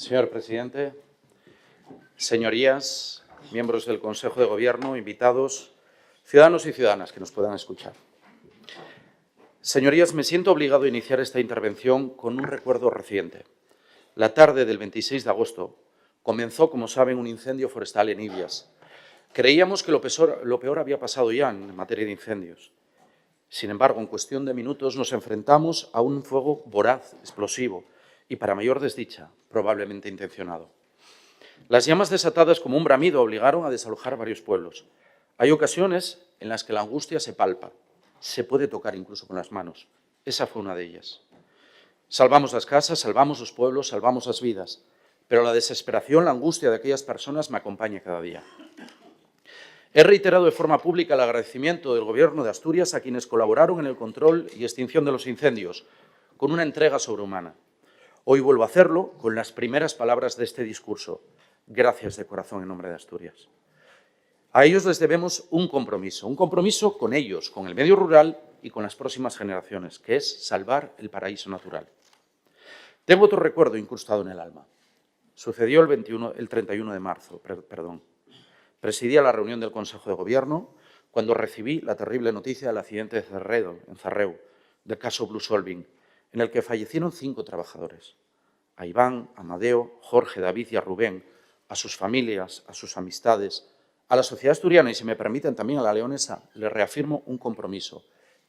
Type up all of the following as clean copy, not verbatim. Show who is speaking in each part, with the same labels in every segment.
Speaker 1: Señor presidente, señorías, miembros del Consejo de Gobierno, invitados, ciudadanos y ciudadanas que nos puedan escuchar. Señorías, me siento obligado a iniciar esta intervención con un recuerdo reciente. La tarde del 26 de agosto comenzó, como saben, un incendio forestal en Ibias. Creíamos que lo peor había pasado ya en materia de incendios. Sin embargo, en cuestión de minutos nos enfrentamos a un fuego voraz, explosivo y, para mayor desdicha, probablemente intencionado. Las llamas desatadas como un bramido obligaron a desalojar varios pueblos. Hay ocasiones en las que la angustia se palpa, se puede tocar incluso con las manos. Esa fue una de ellas. Salvamos las casas, salvamos los pueblos, salvamos las vidas, pero la desesperación, la angustia de aquellas personas me acompaña cada día. He reiterado de forma pública el agradecimiento del Gobierno de Asturias a quienes colaboraron en el control y extinción de los incendios, con una entrega sobrehumana. Hoy vuelvo a hacerlo con las primeras palabras de este discurso. Gracias de corazón en nombre de Asturias. A ellos les debemos un compromiso con ellos, con el medio rural y con las próximas generaciones, que es salvar el paraíso natural. Tengo otro recuerdo incrustado en el alma. Sucedió el 31 de marzo. Presidía la reunión del Consejo de Gobierno cuando recibí la terrible noticia del accidente de Cerredo, en Zarreu, del caso Blue Solving, en el que fallecieron 5 trabajadores. A Iván, a Amadeo, Jorge, David y a Rubén, a sus familias, a sus amistades, a la sociedad asturiana y, si me permiten, también a la leonesa, les reafirmo un compromiso: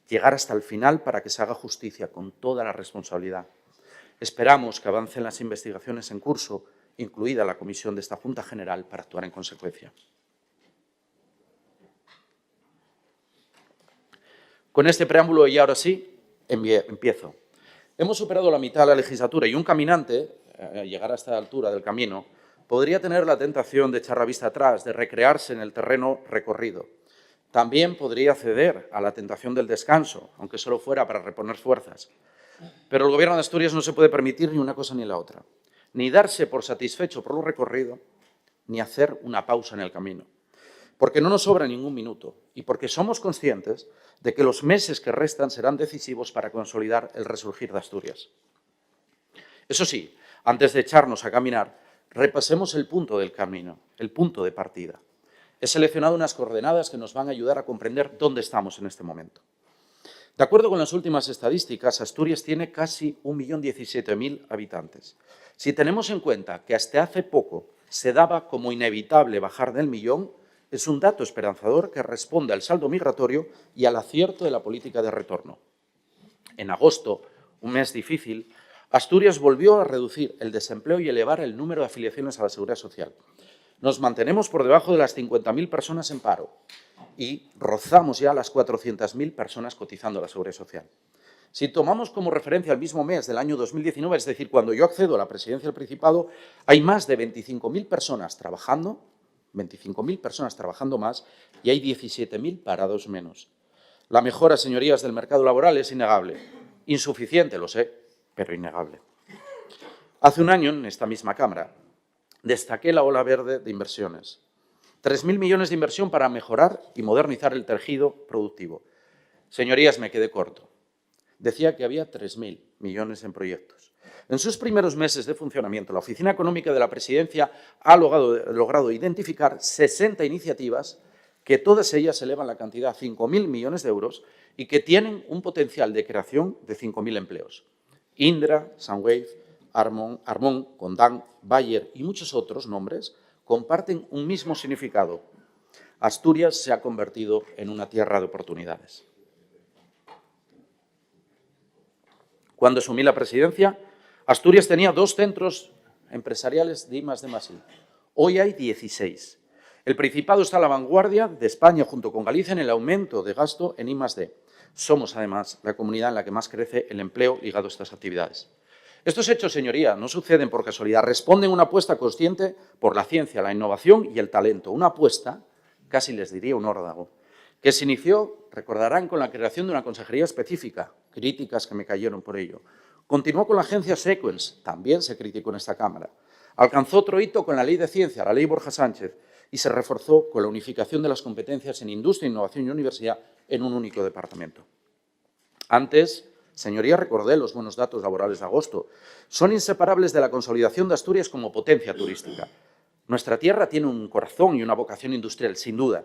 Speaker 1: llegar hasta el final para que se haga justicia con toda la responsabilidad. Esperamos que avancen las investigaciones en curso, incluida la comisión de esta Junta General, para actuar en consecuencia. Con este preámbulo y ahora sí, empiezo. Hemos superado la mitad de la legislatura y un caminante, al llegar a esta altura del camino, podría tener la tentación de echar la vista atrás, de recrearse en el terreno recorrido. También podría ceder a la tentación del descanso, aunque solo fuera para reponer fuerzas. Pero el Gobierno de Asturias no se puede permitir ni una cosa ni la otra, ni darse por satisfecho por lo recorrido, ni hacer una pausa en el camino. Porque no nos sobra ningún minuto y porque somos conscientes de que los meses que restan serán decisivos para consolidar el resurgir de Asturias. Eso sí, antes de echarnos a caminar, repasemos el punto del camino, el punto de partida. He seleccionado unas coordenadas que nos van a ayudar a comprender dónde estamos en este momento. De acuerdo con las últimas estadísticas, Asturias tiene casi 1.017.000 habitantes. Si tenemos en cuenta que hasta hace poco se daba como inevitable bajar del millón, es un dato esperanzador que responde al saldo migratorio y al acierto de la política de retorno. En agosto, un mes difícil, Asturias volvió a reducir el desempleo y elevar el número de afiliaciones a la Seguridad Social. Nos mantenemos por debajo de las 50.000 personas en paro y rozamos ya las 400.000 personas cotizando a la Seguridad Social. Si tomamos como referencia el mismo mes del año 2019, es decir, cuando yo accedo a la presidencia del Principado, hay más de 25.000 personas trabajando, 25.000 personas trabajando más y hay 17.000 parados menos. La mejora, señorías, del mercado laboral es innegable. Insuficiente, lo sé, pero innegable. Hace un año, en esta misma Cámara, destaqué la ola verde de inversiones. 3.000 millones de inversión para mejorar y modernizar el tejido productivo. Señorías, me quedé corto. Decía que había 3.000 millones en proyectos. En sus primeros meses de funcionamiento, la Oficina Económica de la Presidencia ha logrado identificar 60 iniciativas que todas ellas elevan la cantidad a 5.000 millones de euros y que tienen un potencial de creación de 5.000 empleos. Indra, Sunwave, Armón, Condán, Bayer y muchos otros nombres comparten un mismo significado. Asturias se ha convertido en una tierra de oportunidades. Cuando asumí la presidencia, Asturias tenía 2 centros empresariales de I+D+I. Hoy hay 16. El Principado está a la vanguardia de España, junto con Galicia, en el aumento de gasto en I+D. Somos, además, la comunidad en la que más crece el empleo ligado a estas actividades. Estos hechos, señoría, no suceden por casualidad, responden a una apuesta consciente por la ciencia, la innovación y el talento. Una apuesta, casi les diría un órdago, que se inició, recordarán, con la creación de una consejería específica, críticas que me cayeron por ello. Continuó con la agencia Sequence, también se criticó en esta Cámara. Alcanzó otro hito con la Ley de Ciencia, la Ley Borja Sánchez, y se reforzó con la unificación de las competencias en industria, innovación y universidad en un único departamento. Antes, Señoría, recordé los buenos datos laborales de agosto. Son inseparables de la consolidación de Asturias como potencia turística. Nuestra tierra tiene un corazón y una vocación industrial, sin duda,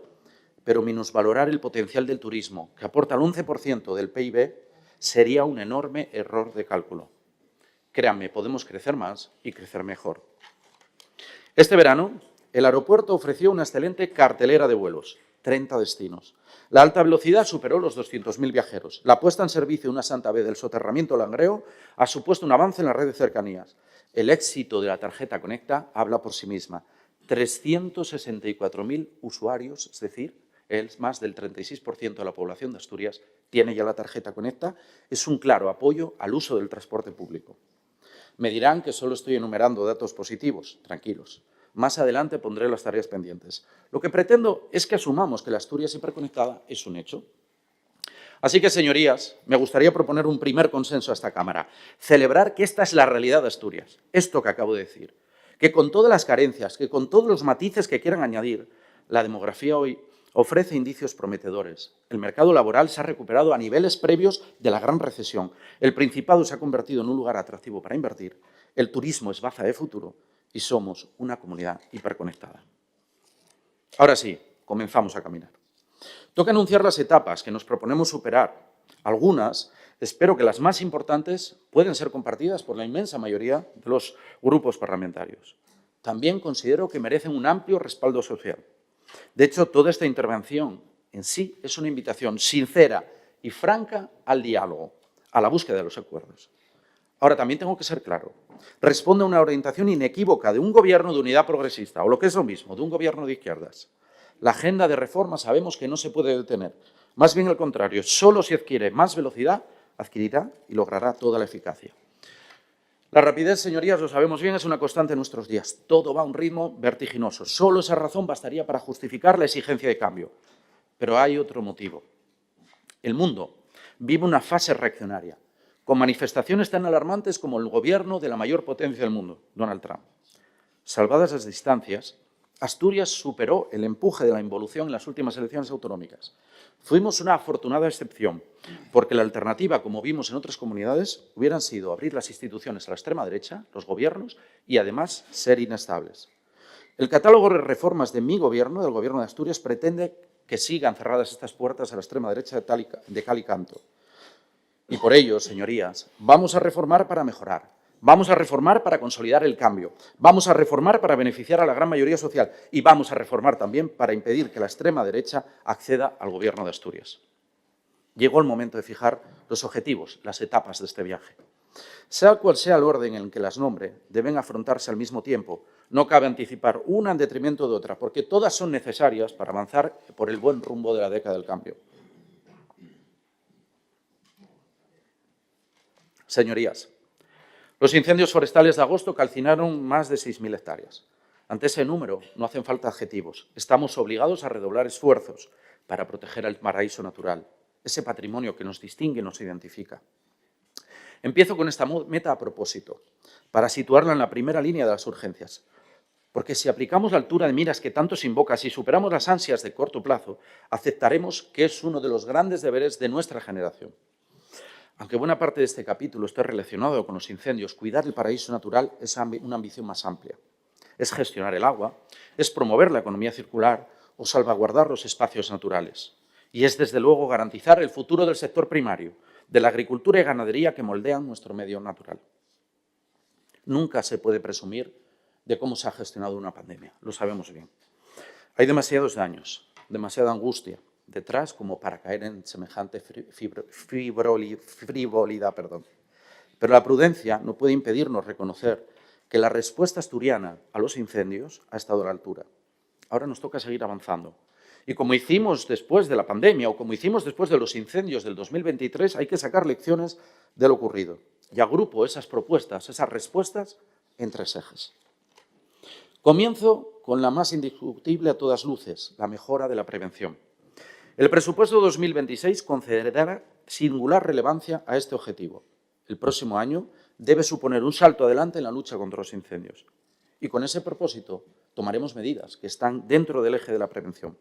Speaker 1: pero minusvalorar el potencial del turismo, que aporta el 11% del PIB, sería un enorme error de cálculo. Créanme, podemos crecer más y crecer mejor. Este verano, el aeropuerto ofreció una excelente cartelera de vuelos, 30 destinos. La alta velocidad superó los 200.000 viajeros. La puesta en servicio de una Santa Fe del soterramiento Langreo ha supuesto un avance en la red de cercanías. El éxito de la tarjeta Conecta habla por sí misma. 364.000 usuarios, es decir, es más del 36% de la población de Asturias tiene ya la tarjeta Conecta. Es un claro apoyo al uso del transporte público. Me dirán que solo estoy enumerando datos positivos. Tranquilos. Más adelante pondré las tareas pendientes. Lo que pretendo es que asumamos que la Asturias hiperconectada es un hecho. Así que, señorías, me gustaría proponer un primer consenso a esta Cámara. Celebrar que esta es la realidad de Asturias, esto que acabo de decir. Que con todas las carencias, que con todos los matices que quieran añadir, la demografía hoy ofrece indicios prometedores. El mercado laboral se ha recuperado a niveles previos de la gran recesión. El Principado se ha convertido en un lugar atractivo para invertir. El turismo es baza de futuro y somos una comunidad hiperconectada. Ahora sí, comenzamos a caminar. Toca anunciar las etapas que nos proponemos superar. Algunas, espero que las más importantes, pueden ser compartidas por la inmensa mayoría de los grupos parlamentarios. También considero que merecen un amplio respaldo social. De hecho, toda esta intervención en sí es una invitación sincera y franca al diálogo, a la búsqueda de los acuerdos. Ahora, también tengo que ser claro. Responde a una orientación inequívoca de un gobierno de unidad progresista, o lo que es lo mismo, de un gobierno de izquierdas. La agenda de reforma sabemos que no se puede detener. Más bien al contrario, solo si adquiere más velocidad, adquirirá y logrará toda la eficacia. La rapidez, señorías, lo sabemos bien, es una constante en nuestros días. Todo va a un ritmo vertiginoso. Solo esa razón bastaría para justificar la exigencia de cambio. Pero hay otro motivo. El mundo vive una fase reaccionaria, con manifestaciones tan alarmantes como el gobierno de la mayor potencia del mundo, Donald Trump. Salvadas las distancias, Asturias superó el empuje de la involución en las últimas elecciones autonómicas. Fuimos una afortunada excepción, porque la alternativa, como vimos en otras comunidades, hubieran sido abrir las instituciones a la extrema derecha, los gobiernos, y además ser inestables. El catálogo de reformas de mi gobierno, del gobierno de Asturias, pretende que sigan cerradas estas puertas a la extrema derecha de cal y canto. Y por ello, señorías, vamos a reformar para mejorar. Vamos a reformar para consolidar el cambio. Vamos a reformar para beneficiar a la gran mayoría social. Y vamos a reformar también para impedir que la extrema derecha acceda al gobierno de Asturias. Llegó el momento de fijar los objetivos, las etapas de este viaje. Sea cual sea el orden en el que las nombre, deben afrontarse al mismo tiempo. No cabe anticipar una en detrimento de otra, porque todas son necesarias para avanzar por el buen rumbo de la década del cambio. Señorías, los incendios forestales de agosto calcinaron más de 6.000 hectáreas. Ante ese número no hacen falta adjetivos. Estamos obligados a redoblar esfuerzos para proteger el paraíso natural, ese patrimonio que nos distingue y nos identifica. Empiezo con esta meta a propósito, para situarla en la primera línea de las urgencias. Porque si aplicamos la altura de miras que tanto se invoca, si superamos las ansias de corto plazo, aceptaremos que es uno de los grandes deberes de nuestra generación. Aunque buena parte de este capítulo esté relacionado con los incendios, cuidar el paraíso natural es una ambición más amplia. Es gestionar el agua, es promover la economía circular o salvaguardar los espacios naturales. Y es, desde luego, garantizar el futuro del sector primario, de la agricultura y ganadería que moldean nuestro medio natural. Nunca se puede presumir de cómo se ha gestionado una pandemia, lo sabemos bien. Hay demasiados daños, demasiada angustia detrás como para caer en semejante frivolidad. Pero la prudencia no puede impedirnos reconocer que la respuesta asturiana a los incendios ha estado a la altura. Ahora nos toca seguir avanzando. Y como hicimos después de la pandemia o como hicimos después de los incendios del 2023, hay que sacar lecciones de lo ocurrido. Y agrupo esas propuestas, esas respuestas en 3 ejes. Comienzo con la más indiscutible a todas luces, la mejora de la prevención. El presupuesto 2026 concederá singular relevancia a este objetivo. El próximo año debe suponer un salto adelante en la lucha contra los incendios. Y con ese propósito tomaremos medidas que están dentro del eje de la prevención.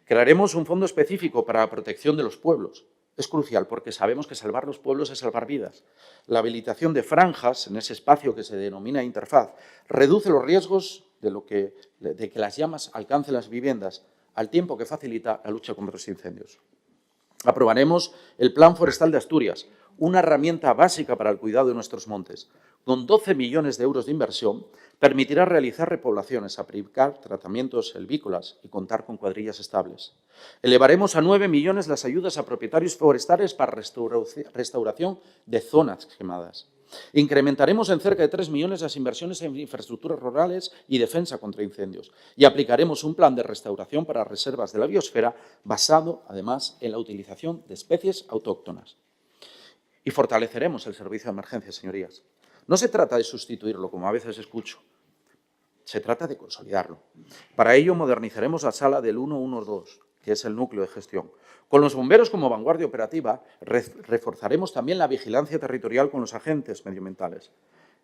Speaker 1: Crearemos un fondo específico para la protección de los pueblos, es crucial porque sabemos que salvar los pueblos es salvar vidas. La habilitación de franjas en ese espacio que se denomina interfaz reduce los riesgos de que las llamas alcancen las viviendas, al tiempo que facilita la lucha contra los incendios. Aprobaremos el Plan Forestal de Asturias, una herramienta básica para el cuidado de nuestros montes. Con 12 millones de euros de inversión, permitirá realizar repoblaciones, aplicar tratamientos helvícolas y contar con cuadrillas estables. Elevaremos a 9 millones las ayudas a propietarios forestales para restauración de zonas quemadas. Incrementaremos en cerca de 3 millones las inversiones en infraestructuras rurales y defensa contra incendios. Y aplicaremos un plan de restauración para reservas de la biosfera basado, además, en la utilización de especies autóctonas. Y fortaleceremos el servicio de emergencias, señorías. No se trata de sustituirlo, como a veces escucho. Se trata de consolidarlo. Para ello, modernizaremos la sala del 112, que es el núcleo de gestión. Con los bomberos como vanguardia operativa, reforzaremos también la vigilancia territorial con los agentes medioambientales.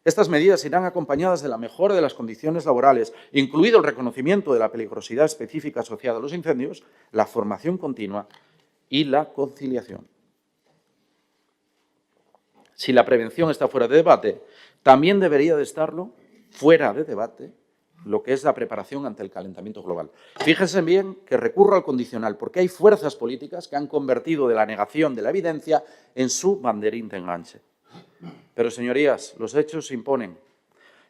Speaker 1: Estas medidas irán acompañadas de la mejora de las condiciones laborales, incluido el reconocimiento de la peligrosidad específica asociada a los incendios, la formación continua y la conciliación. Si la prevención está fuera de debate, también debería de estarlo fuera de debate lo que es la preparación ante el calentamiento global. Fíjense bien que recurro al condicional, porque hay fuerzas políticas que han convertido de la negación de la evidencia en su banderín de enganche. Pero, señorías, los hechos se imponen.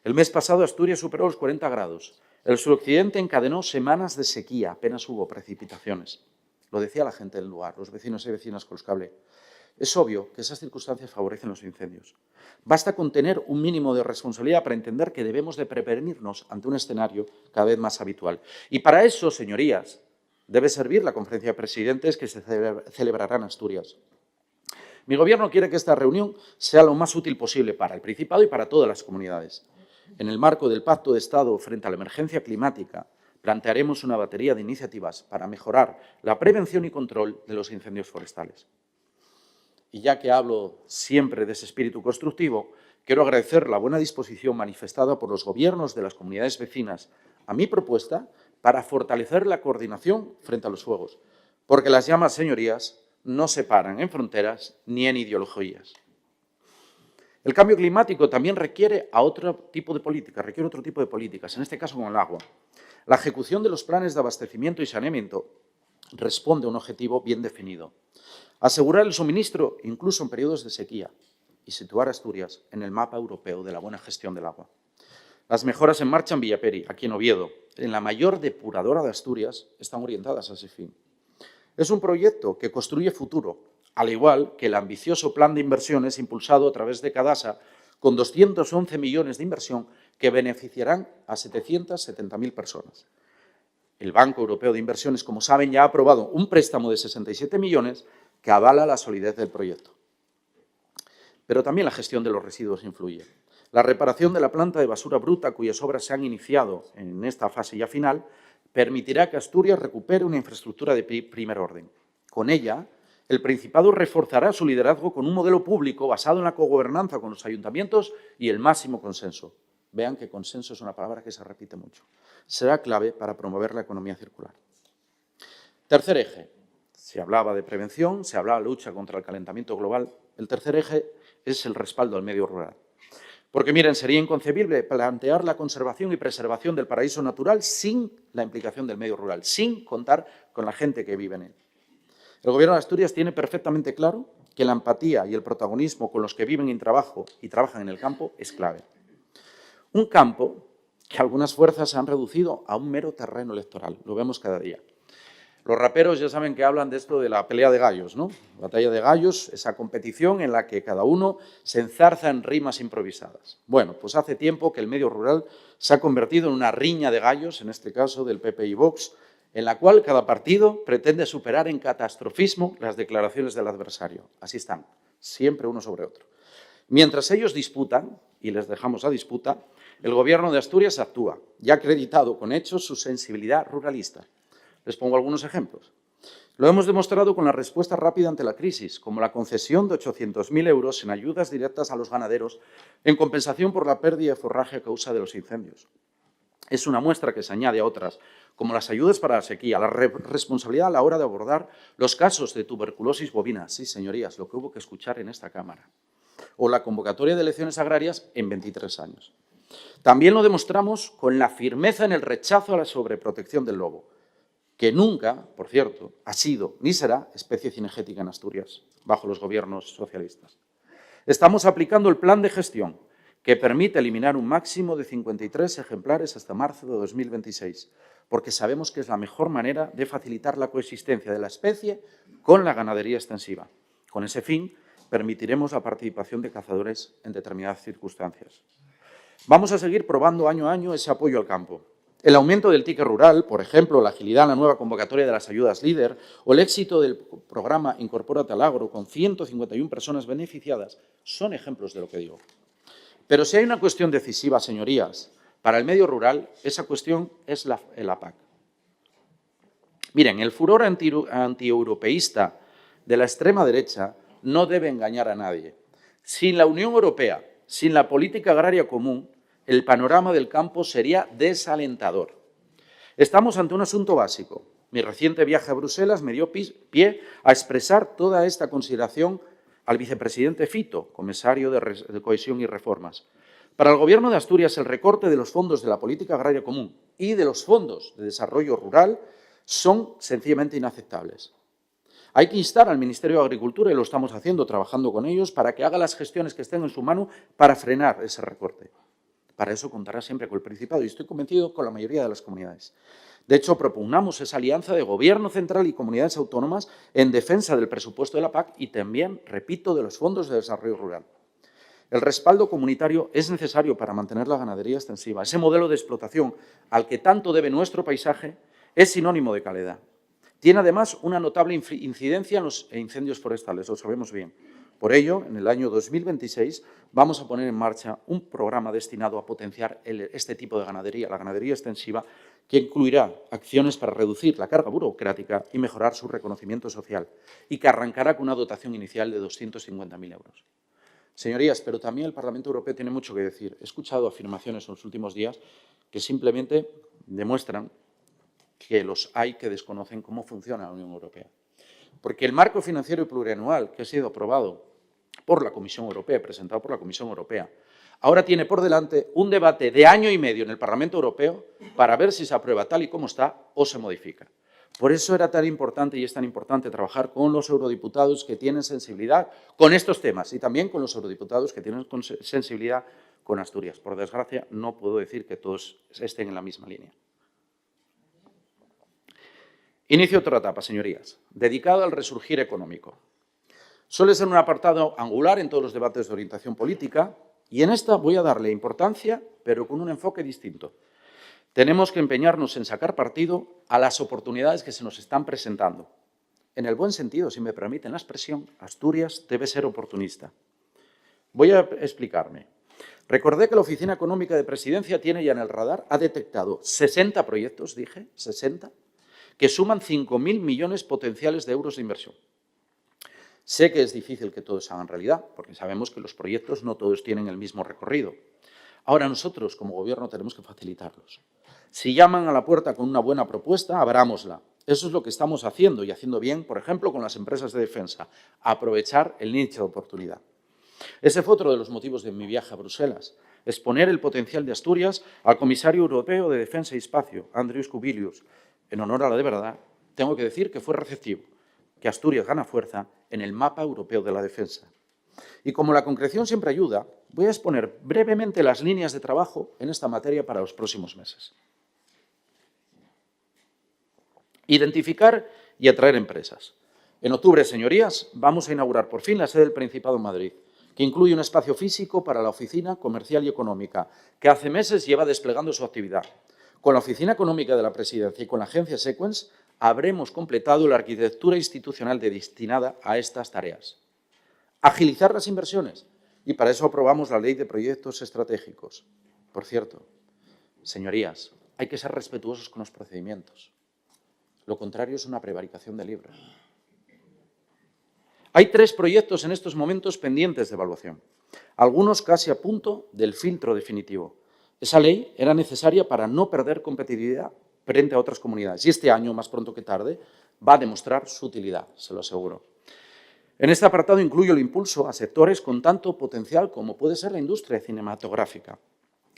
Speaker 1: El mes pasado Asturias superó los 40 grados. El suroccidente encadenó semanas de sequía, apenas hubo precipitaciones. Lo decía la gente del lugar, los vecinos y vecinas con los que hablé. Es obvio que esas circunstancias favorecen los incendios. Basta con tener un mínimo de responsabilidad para entender que debemos de prevenirnos ante un escenario cada vez más habitual. Y para eso, señorías, debe servir la conferencia de presidentes que se celebrará en Asturias. Mi Gobierno quiere que esta reunión sea lo más útil posible para el Principado y para todas las comunidades. En el marco del Pacto de Estado frente a la emergencia climática, plantearemos una batería de iniciativas para mejorar la prevención y control de los incendios forestales. Y ya que hablo siempre de ese espíritu constructivo, quiero agradecer la buena disposición manifestada por los gobiernos de las comunidades vecinas a mi propuesta para fortalecer la coordinación frente a los fuegos, porque las llamas, señorías, no se paran en fronteras ni en ideologías. El cambio climático también requiere otro tipo de políticas, en este caso con el agua. La ejecución de los planes de abastecimiento y saneamiento responde a un objetivo bien definido: asegurar el suministro incluso en periodos de sequía y situar a Asturias en el mapa europeo de la buena gestión del agua. Las mejoras en marcha en Villaperi, aquí en Oviedo, en la mayor depuradora de Asturias, están orientadas a ese fin. Es un proyecto que construye futuro, al igual que el ambicioso plan de inversiones impulsado a través de Cadasa, con 211 millones de inversión que beneficiarán a 770.000 personas. El Banco Europeo de Inversiones, como saben, ya ha aprobado un préstamo de 67 millones que avala la solidez del proyecto. Pero también la gestión de los residuos influye. La reparación de la planta de basura bruta, cuyas obras se han iniciado en esta fase ya final, permitirá que Asturias recupere una infraestructura de primer orden. Con ella, el Principado reforzará su liderazgo con un modelo público basado en la cogobernanza con los ayuntamientos y el máximo consenso. Vean que consenso es una palabra que se repite mucho. Será clave para promover la economía circular. Tercer eje. Se hablaba de prevención, se hablaba de lucha contra el calentamiento global. El tercer eje es el respaldo al medio rural. Porque, miren, sería inconcebible plantear la conservación y preservación del paraíso natural sin la implicación del medio rural, sin contar con la gente que vive en él. El Gobierno de Asturias tiene perfectamente claro que la empatía y el protagonismo con los que viven y trabajan en el campo es clave. Un campo que algunas fuerzas han reducido a un mero terreno electoral, lo vemos cada día. Los raperos ya saben que hablan de esto de la pelea de gallos, ¿no? La batalla de gallos, esa competición en la que cada uno se enzarza en rimas improvisadas. Bueno, pues hace tiempo que el medio rural se ha convertido en una riña de gallos, en este caso del PP y Vox, en la cual cada partido pretende superar en catastrofismo las declaraciones del adversario. Así están, siempre uno sobre otro. Mientras ellos disputan, y les dejamos la disputa, el Gobierno de Asturias actúa y ha acreditado con hechos su sensibilidad ruralista. Les pongo algunos ejemplos. Lo hemos demostrado con la respuesta rápida ante la crisis, como la concesión de 800.000 euros en ayudas directas a los ganaderos en compensación por la pérdida de forraje a causa de los incendios. es una muestra que se añade a otras, como las ayudas para la sequía, la responsabilidad a la hora de abordar los casos de tuberculosis bovina. Sí, señorías, lo que hubo que escuchar en esta Cámara. O la convocatoria de elecciones agrarias en 23 años. También lo demostramos con la firmeza en el rechazo a la sobreprotección del lobo, que nunca, por cierto, ha sido ni será especie cinegética en Asturias, bajo los gobiernos socialistas. Estamos aplicando el plan de gestión, que permite eliminar un máximo de 53 ejemplares hasta marzo de 2026, porque sabemos que es la mejor manera de facilitar la coexistencia de la especie con la ganadería extensiva. Con ese fin, permitiremos la participación de cazadores en determinadas circunstancias. Vamos a seguir probando año a año ese apoyo al campo. El aumento del ticket rural, por ejemplo, la agilidad en la nueva convocatoria de las ayudas LEADER o el éxito del programa Incorpórate al Agro con 151 personas beneficiadas son ejemplos de lo que digo. Pero si hay una cuestión decisiva, señorías, para el medio rural, esa cuestión es la PAC. Miren, el furor antieuropeísta de la extrema derecha no debe engañar a nadie. Sin la Unión Europea, sin la política agraria común, el panorama del campo sería desalentador. Estamos ante un asunto básico. Mi reciente viaje a Bruselas me dio pie a expresar toda esta consideración al vicepresidente Fito, comisario de Cohesión y Reformas. Para el Gobierno de Asturias, el recorte de los fondos de la política agraria común y de los fondos de desarrollo rural son sencillamente inaceptables. Hay que instar al Ministerio de Agricultura, y lo estamos haciendo, trabajando con ellos, para que haga las gestiones que estén en su mano para frenar ese recorte. Para eso contará siempre con el Principado y estoy convencido con la mayoría de las comunidades. De hecho, propugnamos esa alianza de Gobierno central y comunidades autónomas en defensa del presupuesto de la PAC y también, repito, de los fondos de desarrollo rural. El respaldo comunitario es necesario para mantener la ganadería extensiva. Ese modelo de explotación al que tanto debe nuestro paisaje es sinónimo de calidad. Tiene además una notable incidencia en los incendios forestales, lo sabemos bien. Por ello, en el año 2026 vamos a poner en marcha un programa destinado a potenciar este tipo de ganadería, la ganadería extensiva, que incluirá acciones para reducir la carga burocrática y mejorar su reconocimiento social y que arrancará con una dotación inicial de 250.000 euros. Señorías, pero también el Parlamento Europeo tiene mucho que decir. He escuchado afirmaciones en los últimos días que simplemente demuestran que los hay que desconocen cómo funciona la Unión Europea. Porque el marco financiero y plurianual que ha sido aprobado por la Comisión Europea, presentado por la Comisión Europea, ahora tiene por delante un debate de año y medio en el Parlamento Europeo para ver si se aprueba tal y como está o se modifica. Por eso era tan importante y es tan importante trabajar con los eurodiputados que tienen sensibilidad con estos temas y también con los eurodiputados que tienen sensibilidad con Asturias. Por desgracia, no puedo decir que todos estén en la misma línea. Inicio otra etapa, señorías, dedicada al resurgir económico. Suele ser un apartado angular en todos los debates de orientación política y en esta voy a darle importancia, pero con un enfoque distinto. Tenemos que empeñarnos en sacar partido a las oportunidades que se nos están presentando. En el buen sentido, si me permiten la expresión, Asturias debe ser oportunista. Voy a explicarme. Recordé que la Oficina Económica de Presidencia tiene ya en el radar, ha detectado 60 proyectos, dije, 60, que suman 5.000 millones potenciales de euros de inversión. Sé que es difícil que todos se hagan realidad, porque sabemos que los proyectos no todos tienen el mismo recorrido. Ahora nosotros, como Gobierno, tenemos que facilitarlos. Si llaman a la puerta con una buena propuesta, abrámosla. Eso es lo que estamos haciendo y haciendo bien, por ejemplo, con las empresas de defensa, aprovechar el nicho de oportunidad. Ese fue otro de los motivos de mi viaje a Bruselas, exponer el potencial de Asturias al comisario europeo de Defensa y Espacio, Andrius Kubilius. En honor a la de verdad, tengo que decir que fue receptivo, que Asturias gana fuerza en el mapa europeo de la defensa. Y como la concreción siempre ayuda, voy a exponer brevemente las líneas de trabajo en esta materia para los próximos meses. Identificar y atraer empresas. En octubre, señorías, vamos a inaugurar por fin la sede del Principado en Madrid, que incluye un espacio físico para la Oficina Comercial y Económica, que hace meses lleva desplegando su actividad. Con la Oficina Económica de la Presidencia y con la agencia Sequence habremos completado la arquitectura institucional destinada a estas tareas. Agilizar las inversiones y para eso aprobamos la Ley de Proyectos Estratégicos. Por cierto, señorías, hay que ser respetuosos con los procedimientos. Lo contrario es una prevaricación del libro. Hay 3 proyectos en estos momentos pendientes de evaluación, algunos casi a punto del filtro definitivo. Esa ley era necesaria para no perder competitividad frente a otras comunidades y este año, más pronto que tarde, va a demostrar su utilidad, se lo aseguro. En este apartado incluyo el impulso a sectores con tanto potencial como puede ser la industria cinematográfica.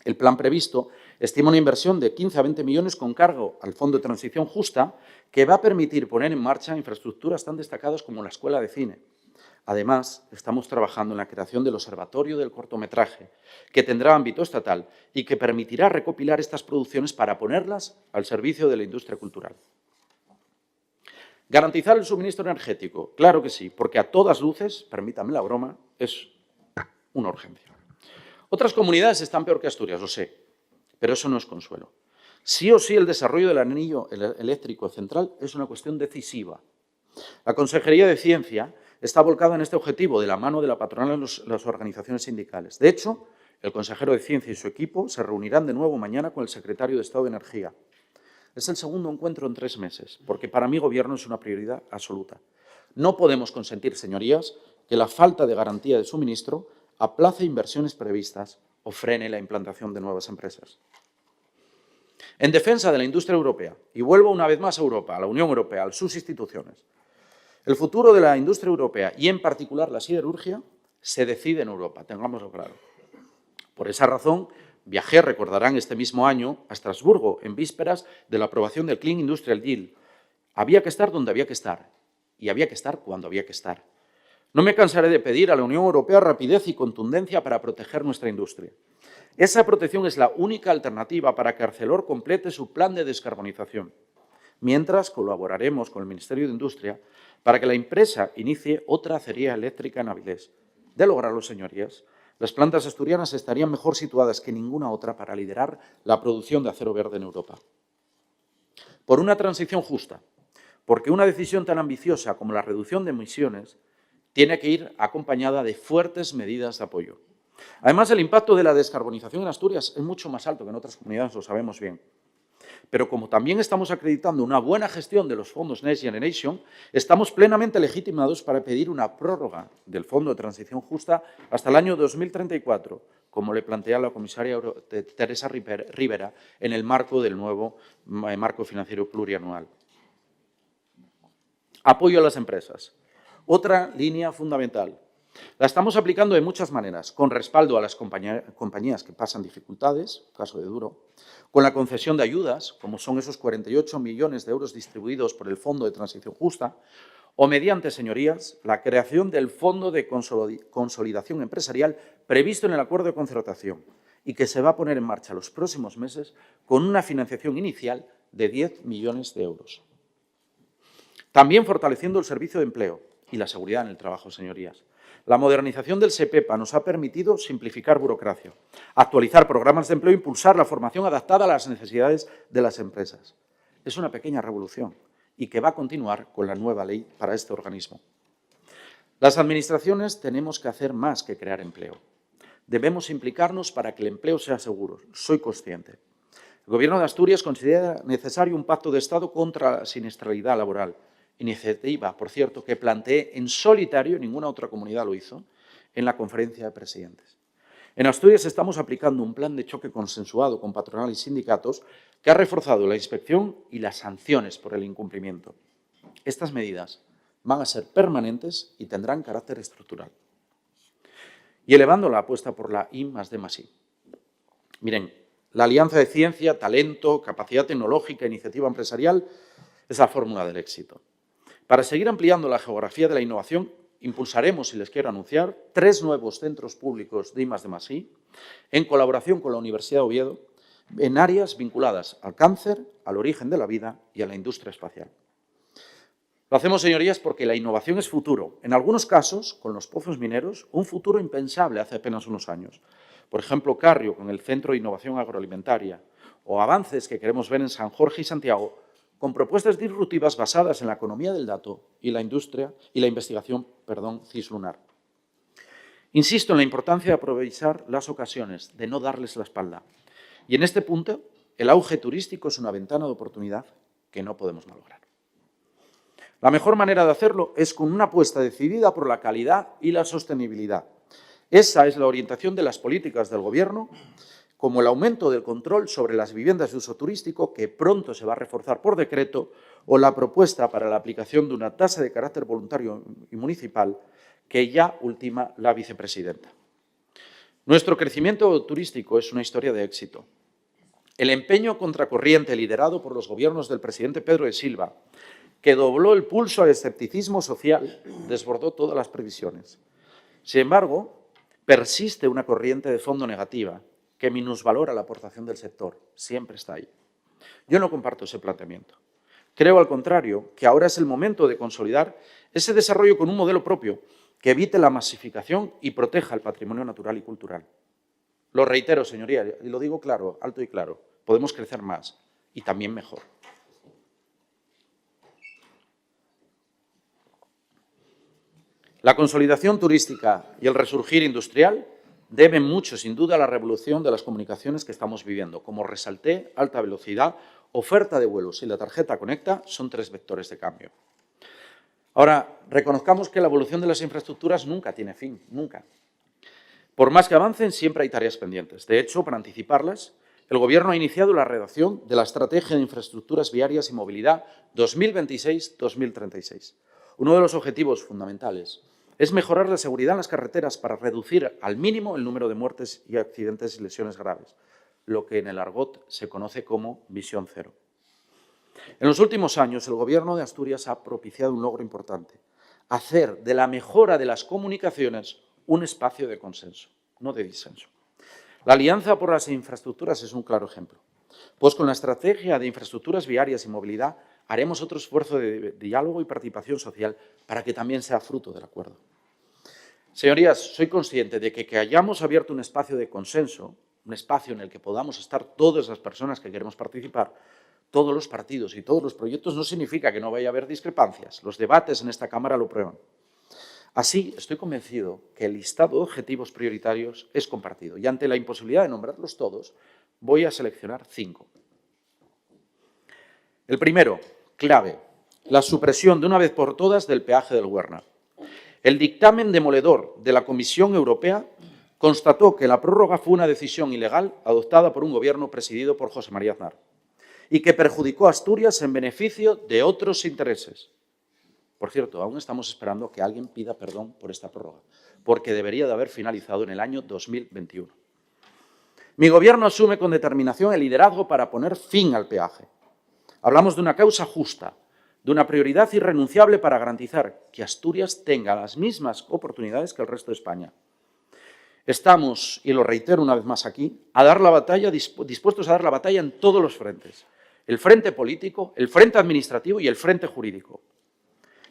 Speaker 1: El plan previsto estima una inversión de 15 a 20 millones con cargo al Fondo de Transición Justa que va a permitir poner en marcha infraestructuras tan destacadas como la Escuela de Cine. Además, estamos trabajando en la creación del Observatorio del Cortometraje, que tendrá ámbito estatal y que permitirá recopilar estas producciones para ponerlas al servicio de la industria cultural. ¿Garantizar el suministro energético? Claro que sí, porque a todas luces, permítame la broma, es una urgencia. Otras comunidades están peor que Asturias, lo sé, pero eso no es consuelo. Sí o sí el desarrollo del anillo eléctrico central es una cuestión decisiva. La Consejería de Ciencia está volcada en este objetivo de la mano de la patronal y las organizaciones sindicales. De hecho, el consejero de Ciencia y su equipo se reunirán de nuevo mañana con el secretario de Estado de Energía. Es el segundo encuentro en 3 meses, porque para mi Gobierno es una prioridad absoluta. No podemos consentir, señorías, que la falta de garantía de suministro aplace inversiones previstas o frene la implantación de nuevas empresas. En defensa de la industria europea, y vuelvo una vez más a Europa, a la Unión Europea, a sus instituciones, el futuro de la industria europea y, en particular, la siderurgia, se decide en Europa, tengámoslo claro. Por esa razón, viajé, recordarán, este mismo año a Estrasburgo, en vísperas de la aprobación del Clean Industrial Deal. Había que estar donde había que estar, y había que estar cuando había que estar. No me cansaré de pedir a la Unión Europea rapidez y contundencia para proteger nuestra industria. Esa protección es la única alternativa para que Arcelor complete su plan de descarbonización. Mientras, colaboraremos con el Ministerio de Industria para que la empresa inicie otra acería eléctrica en Avilés. De lograrlo, señorías, las plantas asturianas estarían mejor situadas que ninguna otra para liderar la producción de acero verde en Europa. Por una transición justa, porque una decisión tan ambiciosa como la reducción de emisiones tiene que ir acompañada de fuertes medidas de apoyo. Además, el impacto de la descarbonización en Asturias es mucho más alto que en otras comunidades, lo sabemos bien. Pero como también estamos acreditando una buena gestión de los fondos Next Generation, estamos plenamente legitimados para pedir una prórroga del Fondo de Transición Justa hasta el año 2034, como le plantea la comisaria Teresa Rivera en el marco del nuevo marco financiero plurianual. Apoyo a las empresas. Otra línea fundamental. La estamos aplicando de muchas maneras, con respaldo a las compañías que pasan dificultades, caso de Duro, con la concesión de ayudas, como son esos 48 millones de euros distribuidos por el Fondo de Transición Justa, o mediante, señorías, la creación del Fondo de Consolidación Empresarial previsto en el Acuerdo de Concertación y que se va a poner en marcha los próximos meses con una financiación inicial de 10 millones de euros. También fortaleciendo el servicio de empleo y la seguridad en el trabajo, señorías. La modernización del SEPEPA nos ha permitido simplificar burocracia, actualizar programas de empleo e impulsar la formación adaptada a las necesidades de las empresas. Es una pequeña revolución y que va a continuar con la nueva ley para este organismo. Las administraciones tenemos que hacer más que crear empleo. Debemos implicarnos para que el empleo sea seguro. Soy consciente. El Gobierno de Asturias considera necesario un pacto de Estado contra la siniestralidad laboral. Iniciativa, por cierto, que planteé en solitario, ninguna otra comunidad lo hizo, en la conferencia de presidentes. En Asturias estamos aplicando un plan de choque consensuado con patronal y sindicatos que ha reforzado la inspección y las sanciones por el incumplimiento. Estas medidas van a ser permanentes y tendrán carácter estructural. Y elevando la apuesta por la I+D+I. Miren, la alianza de ciencia, talento, capacidad tecnológica e iniciativa empresarial es la fórmula del éxito. Para seguir ampliando la geografía de la innovación, impulsaremos, si les quiero anunciar, 3 nuevos centros públicos de I+D+I en colaboración con la Universidad de Oviedo en áreas vinculadas al cáncer, al origen de la vida y a la industria espacial. Lo hacemos, señorías, porque la innovación es futuro. En algunos casos, con los pozos mineros, un futuro impensable hace apenas unos años. Por ejemplo, Carrio, con el Centro de Innovación Agroalimentaria, o avances que queremos ver en San Jorge y Santiago, con propuestas disruptivas basadas en la economía del dato y la investigación cislunar. Insisto en la importancia de aprovechar las ocasiones, de no darles la espalda. Y en este punto, el auge turístico es una ventana de oportunidad que no podemos malograr. La mejor manera de hacerlo es con una apuesta decidida por la calidad y la sostenibilidad. Esa es la orientación de las políticas del Gobierno como el aumento del control sobre las viviendas de uso turístico, que pronto se va a reforzar por decreto, o la propuesta para la aplicación de una tasa de carácter voluntario y municipal que ya ultima la vicepresidenta. Nuestro crecimiento turístico es una historia de éxito. El empeño contracorriente liderado por los gobiernos del presidente Pedro de Silva, que dobló el pulso al escepticismo social, desbordó todas las previsiones. Sin embargo, persiste una corriente de fondo negativa que minusvalora la aportación del sector. Siempre está ahí. Yo no comparto ese planteamiento. Creo, al contrario, que ahora es el momento de consolidar ese desarrollo con un modelo propio que evite la masificación y proteja el patrimonio natural y cultural. Lo reitero, señoría, y lo digo claro, alto y claro, podemos crecer más y también mejor. La consolidación turística y el resurgir industrial deben mucho, sin duda, a la revolución de las comunicaciones que estamos viviendo. Como resalté, alta velocidad, oferta de vuelos y la tarjeta Conecta son 3 vectores de cambio. Ahora, reconozcamos que la evolución de las infraestructuras nunca tiene fin, nunca. Por más que avancen, siempre hay tareas pendientes. De hecho, para anticiparlas, el Gobierno ha iniciado la redacción de la Estrategia de Infraestructuras Viarias y Movilidad 2026-2036. Uno de los objetivos fundamentales es mejorar la seguridad en las carreteras para reducir al mínimo el número de muertes y accidentes y lesiones graves, lo que en el argot se conoce como Visión Cero. En los últimos años, el Gobierno de Asturias ha propiciado un logro importante: hacer de la mejora de las comunicaciones un espacio de consenso, no de disenso. La Alianza por las Infraestructuras es un claro ejemplo, pues con la Estrategia de Infraestructuras Viarias y Movilidad haremos otro esfuerzo de diálogo y participación social para que también sea fruto del acuerdo. Señorías, soy consciente de que hayamos abierto un espacio de consenso, un espacio en el que podamos estar todas las personas que queremos participar, todos los partidos y todos los proyectos, no significa que no vaya a haber discrepancias. Los debates en esta Cámara lo prueban. Así, estoy convencido que el listado de objetivos prioritarios es compartido y ante la imposibilidad de nombrarlos todos, voy a seleccionar 5. El primero, clave, la supresión de una vez por todas del peaje del Huerna. El dictamen demoledor de la Comisión Europea constató que la prórroga fue una decisión ilegal adoptada por un gobierno presidido por José María Aznar y que perjudicó a Asturias en beneficio de otros intereses. Por cierto, aún estamos esperando que alguien pida perdón por esta prórroga, porque debería de haber finalizado en el año 2021. Mi Gobierno asume con determinación el liderazgo para poner fin al peaje. Hablamos de una causa justa, de una prioridad irrenunciable para garantizar que Asturias tenga las mismas oportunidades que el resto de España. Estamos, y lo reitero una vez más aquí, dispuestos a dar la batalla en todos los frentes: el frente político, el frente administrativo y el frente jurídico.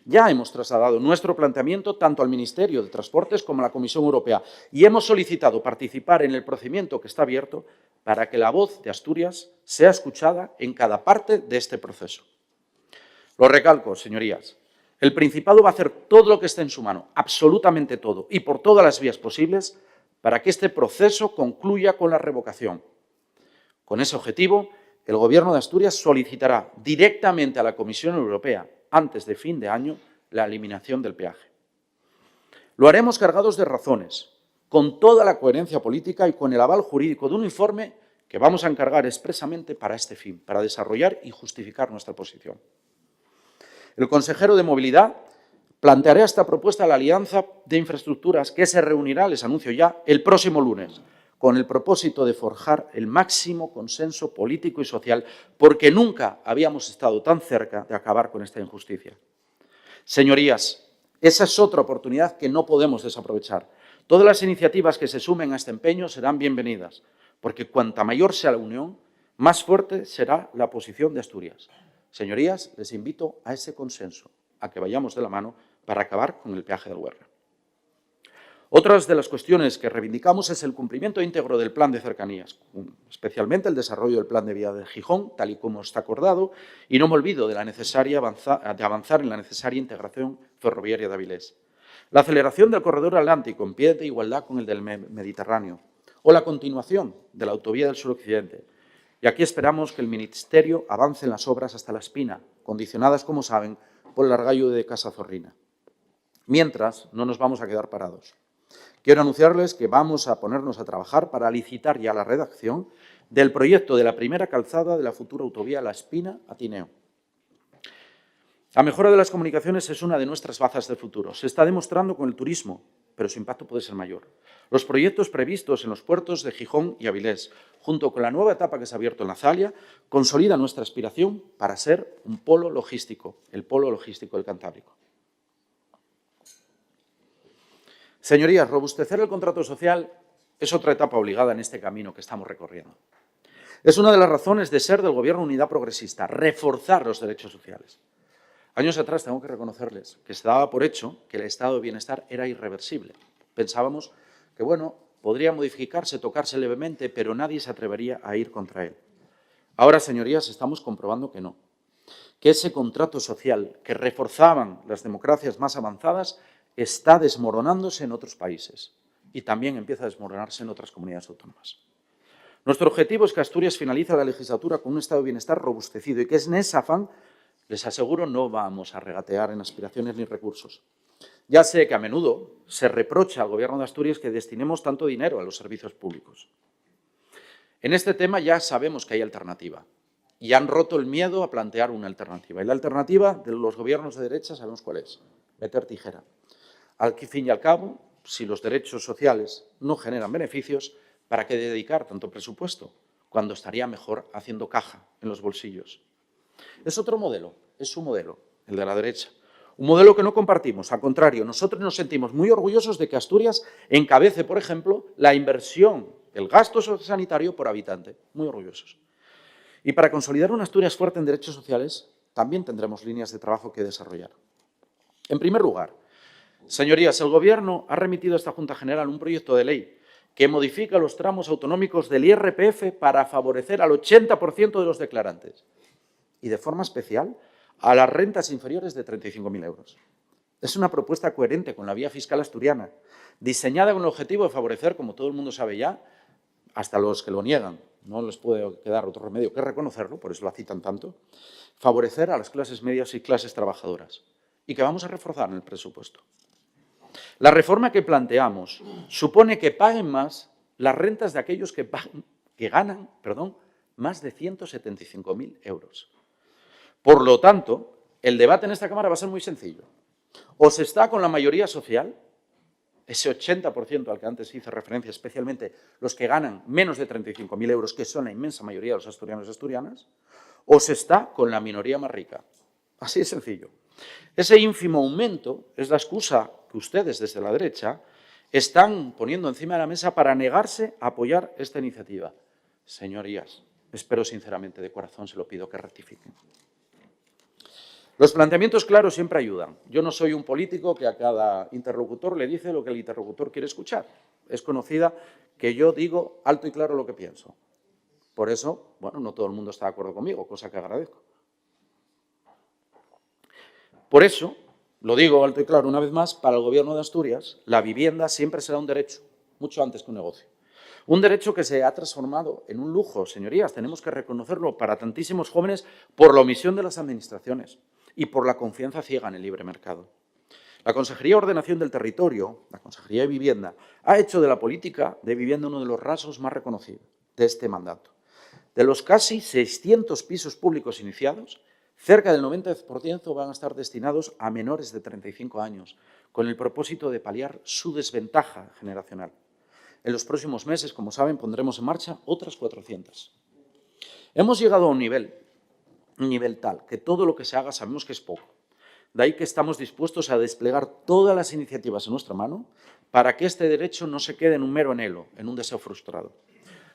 Speaker 1: Ya hemos trasladado nuestro planteamiento tanto al Ministerio de Transportes como a la Comisión Europea y hemos solicitado participar en el procedimiento que está abierto para que la voz de Asturias sea escuchada en cada parte de este proceso. Lo recalco, señorías, el Principado va a hacer todo lo que esté en su mano, absolutamente todo, y por todas las vías posibles, para que este proceso concluya con la revocación. Con ese objetivo, el Gobierno de Asturias solicitará directamente a la Comisión Europea, antes de fin de año, la eliminación del peaje. Lo haremos cargados de razones, con toda la coherencia política y con el aval jurídico de un informe que vamos a encargar expresamente para este fin, para desarrollar y justificar nuestra posición. El consejero de Movilidad planteará esta propuesta a la Alianza de Infraestructuras, que se reunirá, les anuncio ya, el próximo lunes, con el propósito de forjar el máximo consenso político y social, porque nunca habíamos estado tan cerca de acabar con esta injusticia. Señorías, esa es otra oportunidad que no podemos desaprovechar. Todas las iniciativas que se sumen a este empeño serán bienvenidas, porque cuanta mayor sea la unión, más fuerte será la posición de Asturias. Señorías, les invito a ese consenso, a que vayamos de la mano para acabar con el peaje del Huerna. Otras de las cuestiones que reivindicamos es el cumplimiento íntegro del plan de cercanías, especialmente el desarrollo del plan de vía de Gijón, tal y como está acordado, y no me olvido de avanzar en la necesaria integración ferroviaria de Avilés. La aceleración del corredor atlántico en pie de igualdad con el del Mediterráneo, o la continuación de la autovía del suroccidente. Y aquí esperamos que el Ministerio avance en las obras hasta La Espina, condicionadas, como saben, por el Argallo de Casa Zorrina. Mientras, no nos vamos a quedar parados. quiero anunciarles que vamos a ponernos a trabajar para licitar ya la redacción del proyecto de la primera calzada de la futura autovía La Espina a Tineo. La mejora de las comunicaciones es una de nuestras bazas del futuro. Se está demostrando con el turismo, pero su impacto puede ser mayor. Los proyectos previstos en los puertos de Gijón y Avilés, junto con la nueva etapa que se ha abierto en la Zalia, consolida nuestra aspiración para ser un polo logístico, el polo logístico del Cantábrico. Señorías, robustecer el contrato social es otra etapa obligada en este camino que estamos recorriendo. Es una de las razones de ser del Gobierno Unidad Progresista, reforzar los derechos sociales. Años atrás, tengo que reconocerles, que se daba por hecho que el estado de bienestar era irreversible. Pensábamos que, bueno, podría modificarse, tocarse levemente, pero nadie se atrevería a ir contra él. Ahora, señorías, estamos comprobando que no, que ese contrato social que reforzaban las democracias más avanzadas está desmoronándose en otros países y también empieza a desmoronarse en otras comunidades autónomas. Nuestro objetivo es que Asturias finalice la legislatura con un estado de bienestar robustecido y que en ese afán, les aseguro, no vamos a regatear en aspiraciones ni recursos. Ya sé que a menudo se reprocha al Gobierno de Asturias que destinemos tanto dinero a los servicios públicos. En este tema ya sabemos que hay alternativa y han roto el miedo a plantear una alternativa. Y la alternativa de los gobiernos de derecha sabemos cuál es: meter tijera. Al fin y al cabo, si los derechos sociales no generan beneficios, ¿para qué dedicar tanto presupuesto? Cuando estaría mejor haciendo caja en los bolsillos. Es otro modelo, es su modelo, el de la derecha. Un modelo que no compartimos. Al contrario, nosotros nos sentimos muy orgullosos de que Asturias encabece, por ejemplo, la inversión, el gasto sanitario por habitante. Muy orgullosos. Y para consolidar una Asturias fuerte en derechos sociales, también tendremos líneas de trabajo que desarrollar. En primer lugar, señorías, el Gobierno ha remitido a esta Junta General un proyecto de ley que modifica los tramos autonómicos del IRPF para favorecer al 80% de los declarantes y, de forma especial, a las rentas inferiores de 35.000 euros. Es una propuesta coherente con la vía fiscal asturiana, diseñada con el objetivo de favorecer, como todo el mundo sabe ya, hasta los que lo niegan, no les puede quedar otro remedio que reconocerlo, por eso lo citan tanto, favorecer a las clases medias y clases trabajadoras, y que vamos a reforzar en el presupuesto. La reforma que planteamos supone que paguen más las rentas de aquellos que ganan más de 175.000 euros. Por lo tanto, el debate en esta Cámara va a ser muy sencillo. O se está con la mayoría social, ese 80% al que antes hice referencia, especialmente los que ganan menos de 35.000 euros, que son la inmensa mayoría de los asturianos y asturianas, o se está con la minoría más rica. Así de sencillo. Ese ínfimo aumento es la excusa que ustedes desde la derecha están poniendo encima de la mesa para negarse a apoyar esta iniciativa. Señorías, espero sinceramente, de corazón, se lo pido que rectifiquen. Los planteamientos claros siempre ayudan. Yo no soy un político que a cada interlocutor le dice lo que el interlocutor quiere escuchar. Es conocida que yo digo alto y claro lo que pienso. Por eso, bueno, no todo el mundo está de acuerdo conmigo, cosa que agradezco. Por eso, lo digo alto y claro una vez más, para el Gobierno de Asturias, la vivienda siempre será un derecho, mucho antes que un negocio. Un derecho que se ha transformado en un lujo, señorías, tenemos que reconocerlo, para tantísimos jóvenes por la omisión de las administraciones y por la confianza ciega en el libre mercado. La Consejería de Ordenación del Territorio, la Consejería de Vivienda, ha hecho de la política de vivienda uno de los rasgos más reconocidos de este mandato. De los casi 600 pisos públicos iniciados, cerca del 90% van a estar destinados a menores de 35 años, con el propósito de paliar su desventaja generacional. En los próximos meses, como saben, pondremos en marcha otras 400. Hemos llegado a un nivel tal que todo lo que se haga sabemos que es poco. De ahí que estamos dispuestos a desplegar todas las iniciativas en nuestra mano para que este derecho no se quede en un mero anhelo, en un deseo frustrado,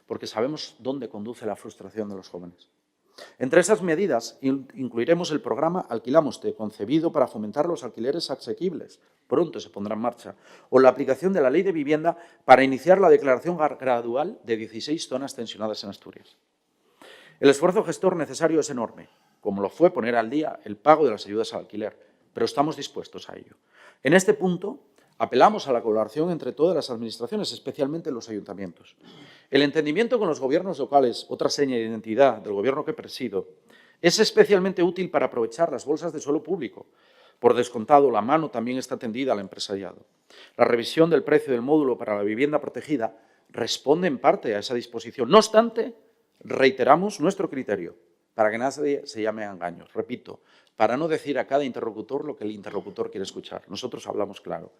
Speaker 1: porque sabemos dónde conduce la frustración de los jóvenes. Entre esas medidas incluiremos el programa Alquilamoste, concebido para fomentar los alquileres asequibles, pronto se pondrá en marcha, o la aplicación de la Ley de Vivienda para iniciar la declaración gradual de 16 zonas tensionadas en Asturias. El esfuerzo gestor necesario es enorme, como lo fue poner al día el pago de las ayudas al alquiler, pero estamos dispuestos a ello. En este punto, apelamos a la colaboración entre todas las administraciones, especialmente los ayuntamientos. El entendimiento con los gobiernos locales, otra seña de identidad del Gobierno que presido, es especialmente útil para aprovechar las bolsas de suelo público, Por descontado, la mano también está tendida al empresariado. La revisión del precio del módulo para la vivienda protegida responde en parte a esa disposición. No obstante, reiteramos nuestro criterio para que nadie se llame a engaños. Repito, para no decir a cada interlocutor lo que el interlocutor quiere escuchar. Nosotros hablamos claro.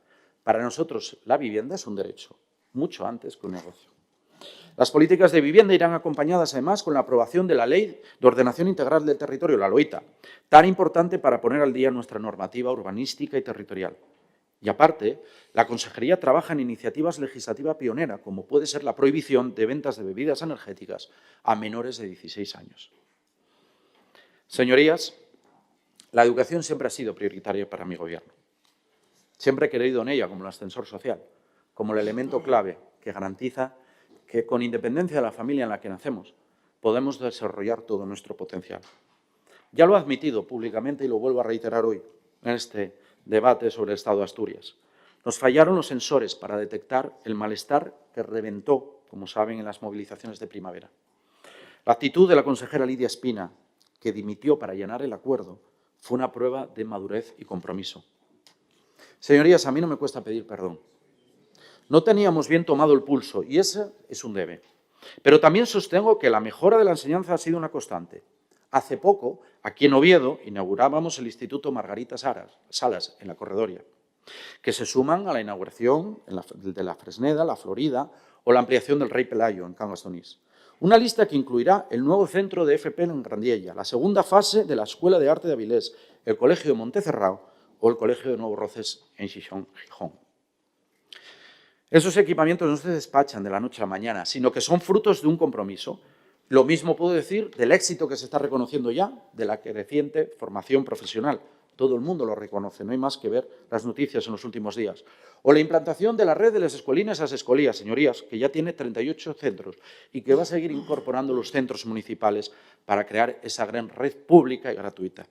Speaker 1: Para nosotros la vivienda es un derecho, mucho antes que un negocio. Las políticas de vivienda irán acompañadas, además, con la aprobación de la Ley de Ordenación Integral del Territorio, la LOITA, tan importante para poner al día nuestra normativa urbanística y territorial. Y aparte, la Consejería trabaja en iniciativas legislativas pioneras, como puede ser la prohibición de ventas de bebidas energéticas a menores de 16 años. Señorías, la educación siempre ha sido prioritaria para mi Gobierno. Siempre he creído en ella como el ascensor social, como el elemento clave que garantiza que, con independencia de la familia en la que nacemos, podemos desarrollar todo nuestro potencial. Ya lo he admitido públicamente y lo vuelvo a reiterar hoy en este debate sobre el Estado de Asturias. Nos fallaron los sensores para detectar el malestar que reventó, como saben, en las movilizaciones de primavera. La actitud de la consejera Lidia Espina, que dimitió para allanar el acuerdo, fue una prueba de madurez y compromiso. Señorías, a mí no me cuesta pedir perdón. No teníamos bien tomado el pulso y ese es un debe. Pero también sostengo que la mejora de la enseñanza ha sido una constante. Hace poco, aquí en Oviedo, inaugurábamos el Instituto Margarita Salas, en la Corredoria, que se suman a la inauguración de la Fresneda, la Florida o la ampliación del Rey Pelayo en Cangas d'Onís. Una lista que incluirá el nuevo centro de FP en Grandiella, la segunda fase de la Escuela de Arte de Avilés, el Colegio de Montecerrao o el Colegio de Nuevos Roces en Gijón. Esos equipamientos no se despachan de la noche a la mañana, sino que son frutos de un compromiso. Lo mismo puedo decir del éxito que se está reconociendo ya de la creciente formación profesional. Todo el mundo lo reconoce, no hay más que ver las noticias en los últimos días. O la implantación de la red de las escuelinas a las escolías, señorías, que ya tiene 38 centros y que va a seguir incorporando los centros municipales para crear esa gran red pública y gratuita.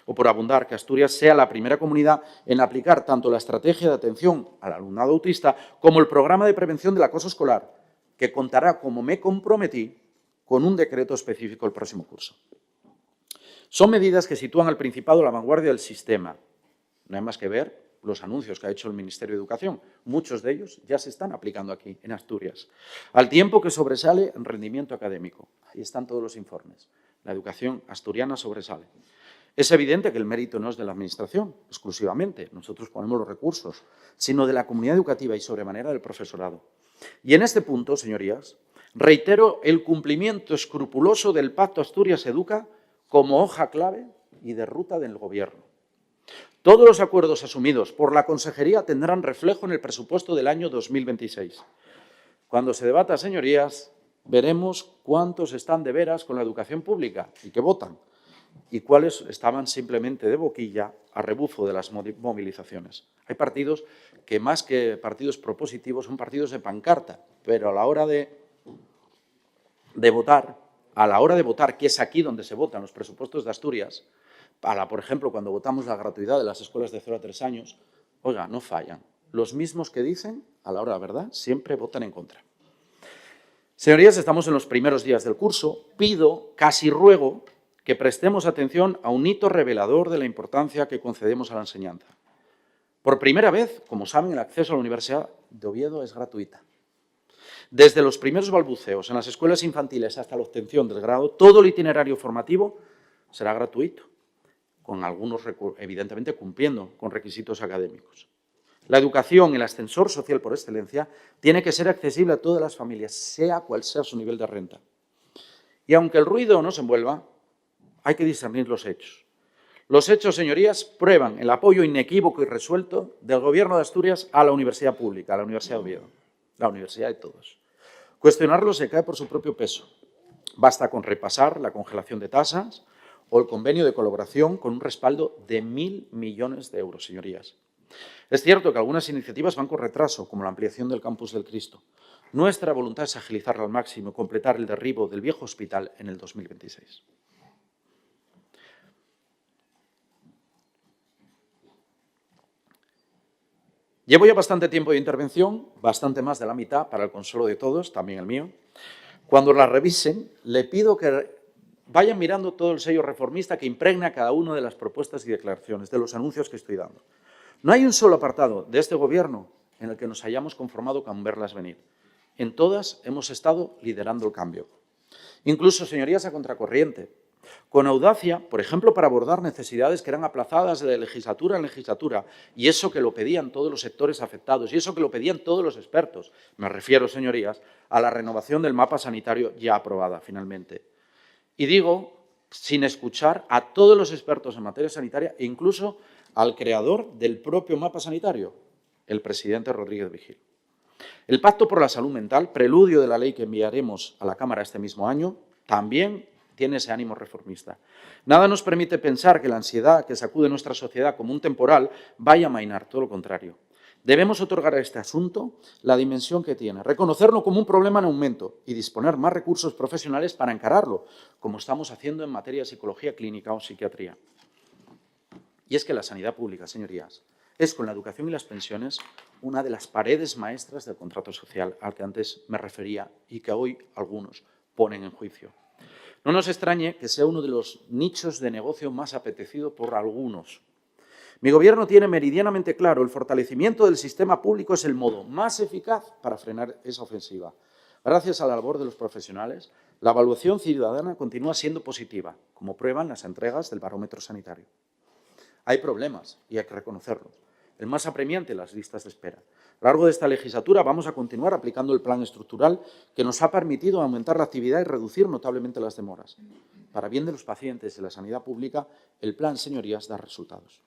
Speaker 1: O por abundar, que Asturias sea la primera comunidad en aplicar tanto la estrategia de atención al alumnado autista como el programa de prevención del acoso escolar, que contará, como me comprometí, con un decreto específico el próximo curso. Son medidas que sitúan al Principado a la vanguardia del sistema. No hay más que ver los anuncios que ha hecho el Ministerio de Educación. Muchos de ellos ya se están aplicando aquí, en Asturias. Al tiempo que sobresale en rendimiento académico. Ahí están todos los informes. La educación asturiana sobresale. Es evidente que el mérito no es de la Administración, exclusivamente. Nosotros ponemos los recursos, sino de la comunidad educativa y sobremanera del profesorado. Y en este punto, señorías, reitero el cumplimiento escrupuloso del Pacto Asturias Educa como hoja clave y de ruta del Gobierno. Todos los acuerdos asumidos por la Consejería tendrán reflejo en el presupuesto del año 2026. Cuando se debata, señorías, veremos cuántos están de veras con la educación pública y que votan, y cuáles estaban simplemente de boquilla a rebufo de las movilizaciones. Hay partidos que, más que partidos propositivos, son partidos de pancarta, pero a la hora de votar, que es aquí donde se votan los presupuestos de Asturias, por ejemplo, cuando votamos la gratuidad de las escuelas de 0 a 3 años, oiga, no fallan. Los mismos que dicen, a la hora de la verdad, siempre votan en contra. Señorías, estamos en los primeros días del curso. Pido, casi ruego, que prestemos atención a un hito revelador de la importancia que concedemos a la enseñanza. Por primera vez, como saben, el acceso a la Universidad de Oviedo es gratuita. Desde los primeros balbuceos en las escuelas infantiles hasta la obtención del grado, todo el itinerario formativo será gratuito, con algunos, evidentemente, cumpliendo con requisitos académicos. La educación, el ascensor social por excelencia, tiene que ser accesible a todas las familias, sea cual sea su nivel de renta. Y aunque el ruido nos envuelva, hay que discernir los hechos. Los hechos, señorías, prueban el apoyo inequívoco y resuelto del Gobierno de Asturias a la universidad pública, a la Universidad de Oviedo, la universidad de todos. Cuestionarlo se cae por su propio peso. Basta con repasar la congelación de tasas o el convenio de colaboración con un respaldo de 1.000 millones de euros, señorías. Es cierto que algunas iniciativas van con retraso, como la ampliación del campus del Cristo. Nuestra voluntad es agilizarla al máximo y completar el derribo del viejo hospital en el 2026. Llevo ya bastante tiempo de intervención, bastante más de la mitad, para el consuelo de todos, también el mío. Cuando la revisen, le pido que Vayan mirando todo el sello reformista que impregna cada una de las propuestas y declaraciones, de los anuncios que estoy dando. No hay un solo apartado de este Gobierno en el que nos hayamos conformado con verlas venir. En todas hemos estado liderando el cambio. Incluso, señorías, a contracorriente. Con audacia, por ejemplo, para abordar necesidades que eran aplazadas de legislatura en legislatura, y eso que lo pedían todos los sectores afectados, y eso que lo pedían todos los expertos. Me refiero, señorías, a la renovación del mapa sanitario ya aprobada, finalmente. Y digo, sin escuchar a todos los expertos en materia sanitaria e incluso al creador del propio mapa sanitario, el presidente Rodríguez Vigil. El Pacto por la Salud Mental, preludio de la ley que enviaremos a la Cámara este mismo año, también tiene ese ánimo reformista. Nada nos permite pensar que la ansiedad que sacude nuestra sociedad como un temporal vaya a amainar, todo lo contrario. Debemos otorgar a este asunto la dimensión que tiene, reconocerlo como un problema en aumento y disponer más recursos profesionales para encararlo, como estamos haciendo en materia de psicología clínica o psiquiatría. Y es que la sanidad pública, señorías, es con la educación y las pensiones una de las paredes maestras del contrato social al que antes me refería y que hoy algunos ponen en juicio. No nos extrañe que sea uno de los nichos de negocio más apetecido por algunos. Mi Gobierno tiene meridianamente claro el fortalecimiento del sistema público es el modo más eficaz para frenar esa ofensiva. Gracias a la labor de los profesionales, la evaluación ciudadana continúa siendo positiva, como prueban las entregas del barómetro sanitario. Hay problemas y hay que reconocerlos. El más apremiante, las listas de espera. A lo largo de esta legislatura vamos a continuar aplicando el plan estructural que nos ha permitido aumentar la actividad y reducir notablemente las demoras. Para bien de los pacientes y la sanidad pública, el plan, señorías, da resultados.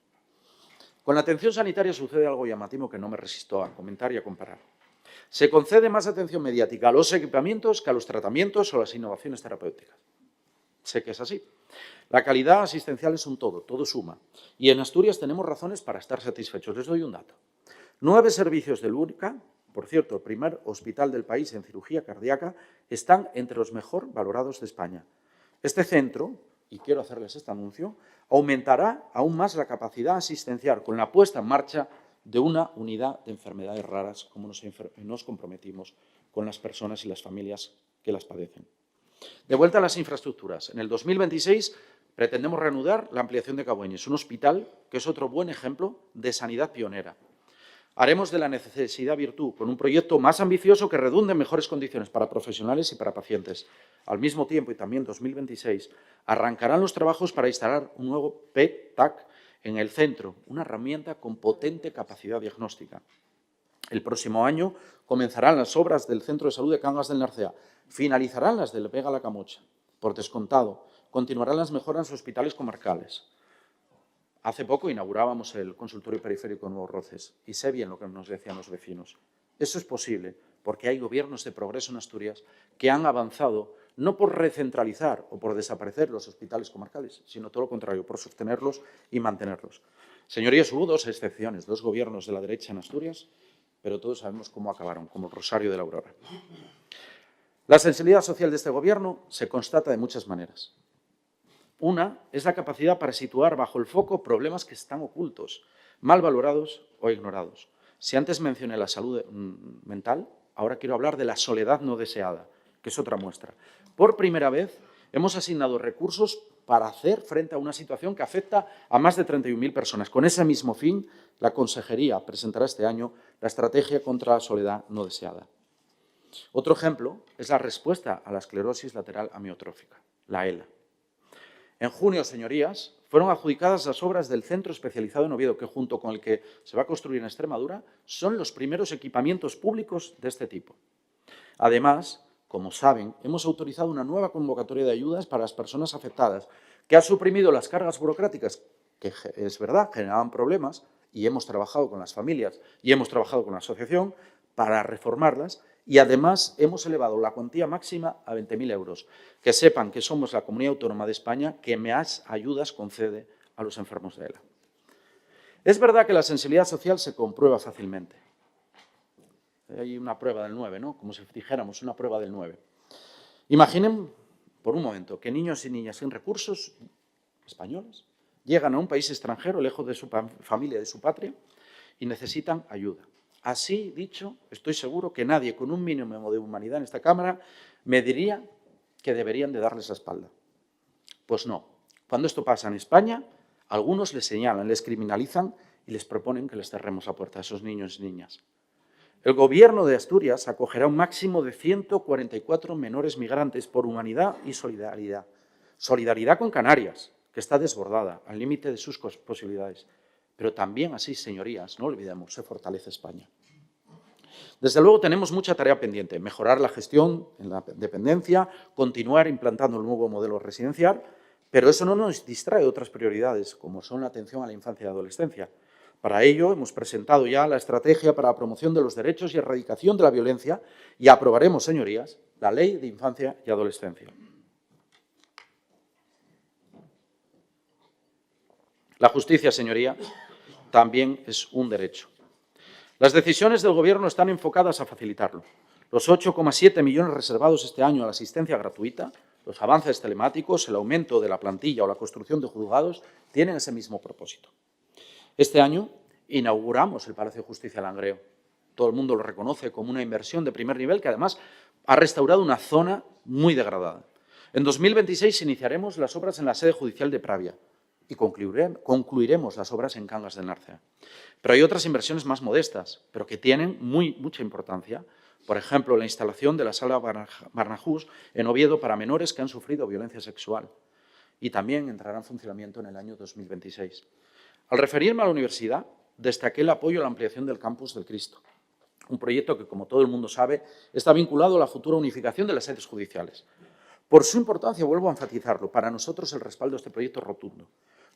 Speaker 1: Con la atención sanitaria sucede algo llamativo que no me resisto a comentar y a comparar. Se concede más atención mediática a los equipamientos que a los tratamientos o las innovaciones terapéuticas. Sé que es así. La calidad asistencial es un todo suma. Y en Asturias tenemos razones para estar satisfechos. Les doy un dato. 9 servicios del UNCA, por cierto, el primer hospital del país en cirugía cardíaca, están entre los mejor valorados de España. Este centro, y quiero hacerles este anuncio, aumentará aún más la capacidad asistencial con la puesta en marcha de una unidad de enfermedades raras, como nos comprometimos con las personas y las familias que las padecen. De vuelta a las infraestructuras. En el 2026 pretendemos reanudar la ampliación de Cabueñes, un hospital que es otro buen ejemplo de sanidad pionera. Haremos de la necesidad virtud, con un proyecto más ambicioso que redunde en mejores condiciones para profesionales y para pacientes. Al mismo tiempo, y también en 2026, arrancarán los trabajos para instalar un nuevo PET-TAC en el centro, una herramienta con potente capacidad diagnóstica. El próximo año comenzarán las obras del Centro de Salud de Cangas del Narcea, finalizarán las del Vega La Camocha. Por descontado, continuarán las mejoras en los hospitales comarcales. Hace poco inaugurábamos el consultorio periférico Nuevos Roces y sé bien lo que nos decían los vecinos. Eso es posible porque hay gobiernos de progreso en Asturias que han avanzado no por recentralizar o por desaparecer los hospitales comarcales, sino todo lo contrario, por sostenerlos y mantenerlos. Señorías, hubo 2 excepciones, 2 gobiernos de la derecha en Asturias, pero todos sabemos cómo acabaron, como el Rosario de la Aurora. La sensibilidad social de este Gobierno se constata de muchas maneras. Una es la capacidad para situar bajo el foco problemas que están ocultos, mal valorados o ignorados. Si antes mencioné la salud mental, ahora quiero hablar de la soledad no deseada, que es otra muestra. Por primera vez hemos asignado recursos para hacer frente a una situación que afecta a más de 31.000 personas. Con ese mismo fin, la Consejería presentará este año la Estrategia contra la Soledad no deseada. Otro ejemplo es la respuesta a la esclerosis lateral amiotrófica, la ELA. En junio, señorías, fueron adjudicadas las obras del Centro Especializado en Oviedo, que junto con el que se va a construir en Extremadura, son los primeros equipamientos públicos de este tipo. Además, como saben, hemos autorizado una nueva convocatoria de ayudas para las personas afectadas, que ha suprimido las cargas burocráticas, que es verdad, generaban problemas, y hemos trabajado con las familias y hemos trabajado con la asociación para reformarlas, y además hemos elevado la cuantía máxima a 20.000 euros. Que sepan que somos la comunidad autónoma de España que más ayudas concede a los enfermos de ELA. Es verdad que la sensibilidad social se comprueba fácilmente. Hay una prueba del 9, ¿no? Como si dijéramos una prueba del 9. Imaginen, por un momento, que niños y niñas sin recursos españoles llegan a un país extranjero, lejos de su familia, de su patria, y necesitan ayuda. Así dicho, estoy seguro que nadie con un mínimo de humanidad en esta Cámara me diría que deberían de darles la espalda. Pues no. Cuando esto pasa en España, algunos les señalan, les criminalizan y les proponen que les cerremos la puerta a esos niños y niñas. El Gobierno de Asturias acogerá un máximo de 144 menores migrantes por humanidad y solidaridad. Solidaridad con Canarias, que está desbordada, al límite de sus posibilidades. Pero también así, señorías, no olvidemos, se fortalece España. Desde luego tenemos mucha tarea pendiente, mejorar la gestión en la dependencia, continuar implantando el nuevo modelo residencial, pero eso no nos distrae de otras prioridades, como son la atención a la infancia y adolescencia. Para ello, hemos presentado ya la estrategia para la promoción de los derechos y erradicación de la violencia y aprobaremos, señorías, la Ley de Infancia y Adolescencia. La justicia, señoría, también es un derecho. Las decisiones del Gobierno están enfocadas a facilitarlo. Los 8,7 millones reservados este año a la asistencia gratuita, los avances telemáticos, el aumento de la plantilla o la construcción de juzgados tienen ese mismo propósito. Este año inauguramos el Palacio de Justicia de Langreo. Todo el mundo lo reconoce como una inversión de primer nivel que además ha restaurado una zona muy degradada. En 2026 iniciaremos las obras en la sede judicial de Pravia y concluiremos las obras en Cangas de Narcea. Pero hay otras inversiones más modestas, pero que tienen mucha importancia. Por ejemplo, la instalación de la Sala Barnahus en Oviedo para menores que han sufrido violencia sexual. Y también entrará en funcionamiento en el año 2026. Al referirme a la universidad, destaqué el apoyo a la ampliación del campus del Cristo, un proyecto que, como todo el mundo sabe, está vinculado a la futura unificación de las sedes judiciales. Por su importancia, vuelvo a enfatizarlo, para nosotros el respaldo a este proyecto es rotundo.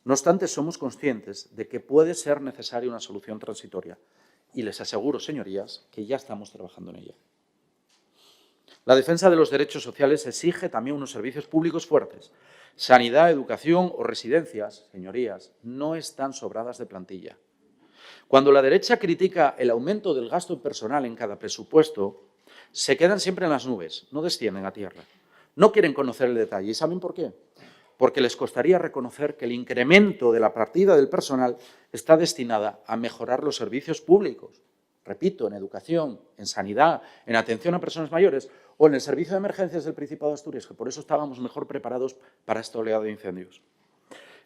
Speaker 1: No obstante, somos conscientes de que puede ser necesaria una solución transitoria y les aseguro, señorías, que ya estamos trabajando en ella. La defensa de los derechos sociales exige también unos servicios públicos fuertes. Sanidad, educación o residencias, señorías, no están sobradas de plantilla. Cuando la derecha critica el aumento del gasto personal en cada presupuesto, se quedan siempre en las nubes, no descienden a tierra. No quieren conocer el detalle. ¿Y saben por qué? Porque les costaría reconocer que el incremento de la partida del personal está destinada a mejorar los servicios públicos. Repito, en educación, en sanidad, en atención a personas mayores o en el servicio de emergencias del Principado de Asturias, que por eso estábamos mejor preparados para esta oleada de incendios.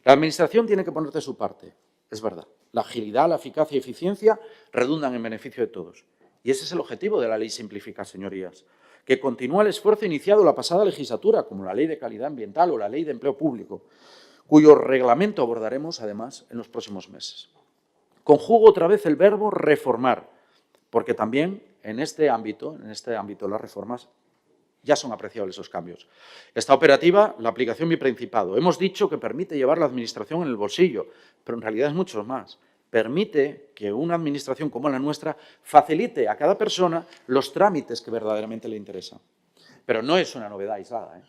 Speaker 1: La Administración tiene que poner de su parte, es verdad. La agilidad, la eficacia y eficiencia redundan en beneficio de todos. Y ese es el objetivo de la Ley Simplifica, señorías, que continúa el esfuerzo iniciado la pasada legislatura, como la Ley de Calidad Ambiental o la Ley de Empleo Público, cuyo reglamento abordaremos, además, en los próximos meses. Conjugo otra vez el verbo reformar, porque también en este ámbito las reformas ya son apreciables esos cambios. Está operativa la aplicación Mi Principado. Hemos dicho que permite llevar la administración en el bolsillo, pero en realidad es mucho más. Permite que una administración como la nuestra facilite a cada persona los trámites que verdaderamente le interesan. Pero no es una novedad aislada.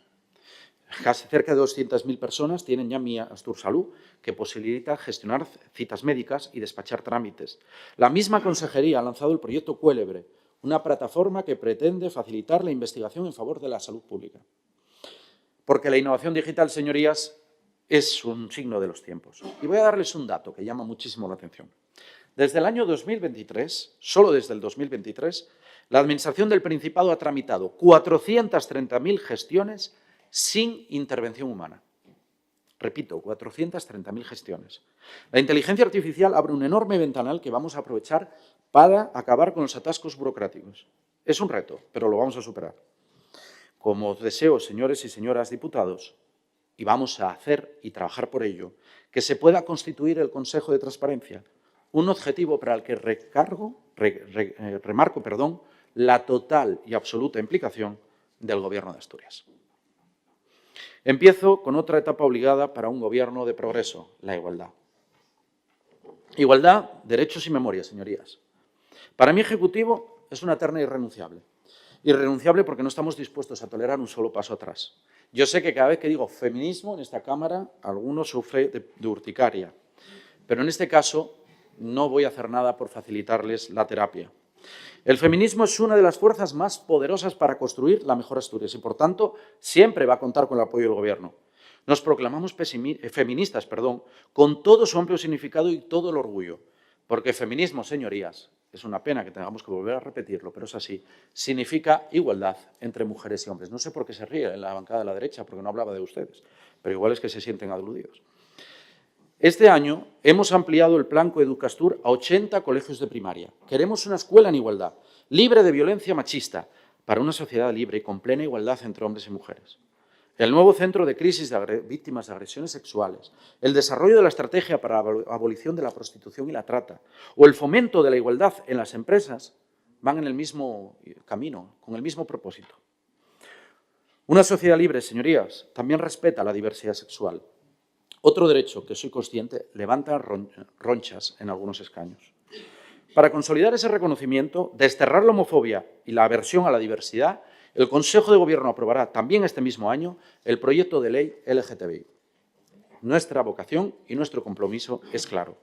Speaker 1: Casi cerca de 200.000 personas tienen ya Mi Astursalud, que posibilita gestionar citas médicas y despachar trámites. La misma consejería ha lanzado el proyecto Cuélebre, una plataforma que pretende facilitar la investigación en favor de la salud pública. Porque la innovación digital, señorías, es un signo de los tiempos. Y voy a darles un dato que llama muchísimo la atención. Desde el año 2023, solo desde el 2023, la Administración del Principado ha tramitado 430.000 gestiones sin intervención humana. Repito, 430.000 gestiones. La inteligencia artificial abre un enorme ventanal que vamos a aprovechar para acabar con los atascos burocráticos. Es un reto, pero lo vamos a superar. Como os deseo, señores y señoras diputados, y vamos a hacer y trabajar por ello, que se pueda constituir el Consejo de Transparencia, un objetivo para el que remarco la total y absoluta implicación del Gobierno de Asturias. Empiezo con otra etapa obligada para un gobierno de progreso, la igualdad. Igualdad, derechos y memoria, señorías. Para mi Ejecutivo es una terna irrenunciable. Irrenunciable porque no estamos dispuestos a tolerar un solo paso atrás. Yo sé que cada vez que digo feminismo en esta Cámara, alguno sufre de urticaria, pero en este caso no voy a hacer nada por facilitarles la terapia. El feminismo es una de las fuerzas más poderosas para construir la mejor Asturias y, por tanto, siempre va a contar con el apoyo del Gobierno. Nos proclamamos feministas, con todo su amplio significado y todo el orgullo, porque feminismo, señorías, es una pena que tengamos que volver a repetirlo, pero es así, significa igualdad entre mujeres y hombres. No sé por qué se ríe en la bancada de la derecha, porque no hablaba de ustedes, pero igual es que se sienten aludidos. Este año hemos ampliado el plan Coeducastur a 80 colegios de primaria. Queremos una escuela en igualdad, libre de violencia machista, para una sociedad libre y con plena igualdad entre hombres y mujeres. El nuevo centro de crisis de víctimas de agresiones sexuales, el desarrollo de la estrategia para la abolición de la prostitución y la trata, o el fomento de la igualdad en las empresas, van en el mismo camino, con el mismo propósito. Una sociedad libre, señorías, también respeta la diversidad sexual. Otro derecho que soy consciente levanta ronchas en algunos escaños. Para consolidar ese reconocimiento, desterrar la homofobia y la aversión a la diversidad, el Consejo de Gobierno aprobará también este mismo año el proyecto de ley LGTBI. Nuestra vocación y nuestro compromiso es claro.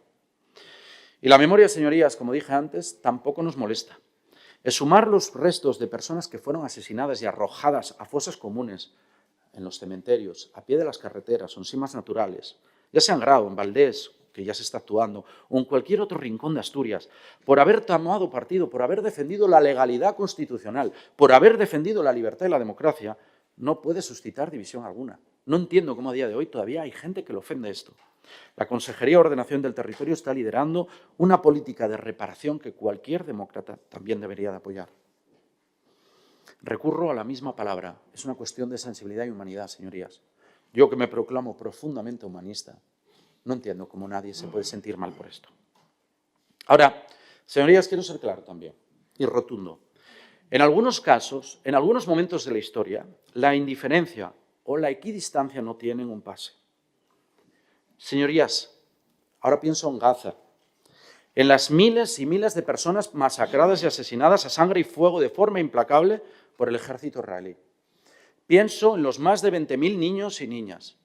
Speaker 1: Y la memoria, señorías, como dije antes, tampoco nos molesta. Exhumar los restos de personas que fueron asesinadas y arrojadas a fosas comunes, en los cementerios, a pie de las carreteras o en simas naturales, ya sea en Grau, en Valdés, que ya se está actuando, o en cualquier otro rincón de Asturias, por haber tomado partido, por haber defendido la legalidad constitucional, por haber defendido la libertad y la democracia, no puede suscitar división alguna. No entiendo cómo a día de hoy todavía hay gente que le ofende esto. La Consejería de Ordenación del Territorio está liderando una política de reparación que cualquier demócrata también debería de apoyar. Recurro a la misma palabra. Es una cuestión de sensibilidad y humanidad, señorías. Yo, que me proclamo profundamente humanista, no entiendo cómo nadie se puede sentir mal por esto. Ahora, señorías, quiero ser claro también y rotundo. En algunos casos, en algunos momentos de la historia, la indiferencia o la equidistancia no tienen un pase. Señorías, ahora pienso en Gaza, en las miles y miles de personas masacradas y asesinadas a sangre y fuego de forma implacable por el ejército israelí. Pienso en los más de 20.000 niños y niñas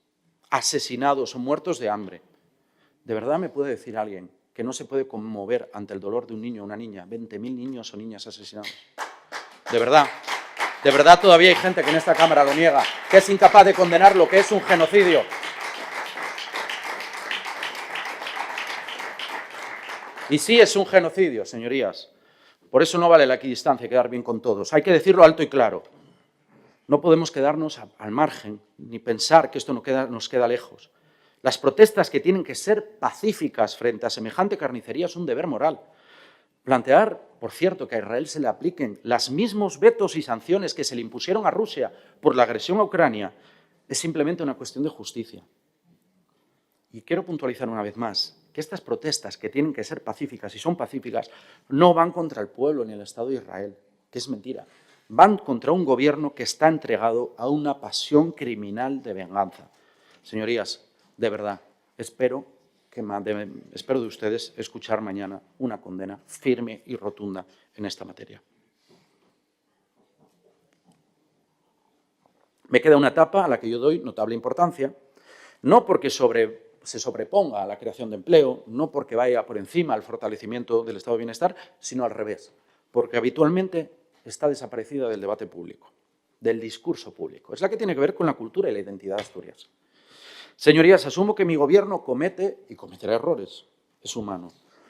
Speaker 1: asesinados o muertos de hambre. ¿De verdad me puede decir alguien que no se puede conmover ante el dolor de un niño o una niña? 20.000 niños o niñas asesinados. De verdad todavía hay gente que en esta Cámara lo niega, que es incapaz de condenar lo que es un genocidio. Y sí es un genocidio, señorías. Por eso no vale la equidistancia y quedar bien con todos. Hay que decirlo alto y claro. No podemos quedarnos al margen ni pensar que esto nos queda lejos. Las protestas que tienen que ser pacíficas frente a semejante carnicería es un deber moral. Plantear, por cierto, que a Israel se le apliquen los mismos vetos y sanciones que se le impusieron a Rusia por la agresión a Ucrania es simplemente una cuestión de justicia. Y quiero puntualizar una vez más que estas protestas, que tienen que ser pacíficas y son pacíficas, no van contra el pueblo ni el Estado de Israel, que es mentira. Van contra un gobierno que está entregado a una pasión criminal de venganza. Señorías, de verdad, espero de ustedes escuchar mañana una condena firme y rotunda en esta materia. Me queda una etapa a la que yo doy notable importancia, no porque se sobreponga a la creación de empleo, no porque vaya por encima al fortalecimiento del estado de bienestar, sino al revés, porque habitualmente está desaparecida del debate público, del discurso público. Es la que tiene que ver con la cultura y la identidad de Asturias. Señorías, asumo que mi gobierno comete y cometerá errores. Es humano.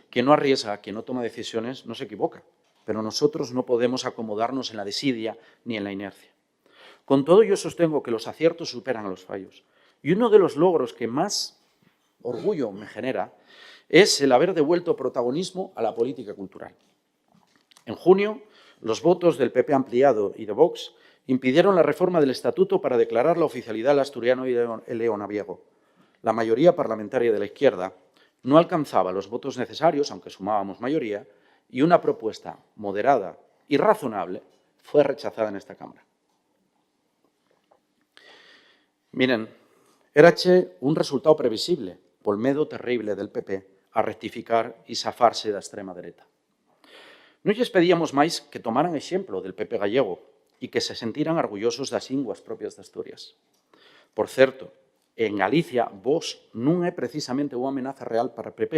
Speaker 1: Quien no arriesga, quien no toma decisiones, no se equivoca. Pero nosotros no podemos acomodarnos en la desidia ni en la inercia. Con todo, yo sostengo que los aciertos superan a los fallos. Y uno de los logros que más orgullo me genera es el haber devuelto protagonismo a la política cultural. En junio, los votos del PP ampliado y de Vox impidieron la reforma del Estatuto para declarar la oficialidad al asturiano y el leonaviego. La mayoría parlamentaria de la izquierda no alcanzaba los votos necesarios, aunque sumábamos mayoría, y una propuesta moderada y razonable fue rechazada en esta Cámara. Miren, erache un resultado previsible, pol medo terrible del PP a rectificar y zafarse da extrema dereita. Non lles pedíamos máis que tomaran exemplo del PP gallego e que se sentiran orgullosos das linguas propias de Asturias. Por certo, en Galicia, Vox non é precisamente unha amenaza real para o PP,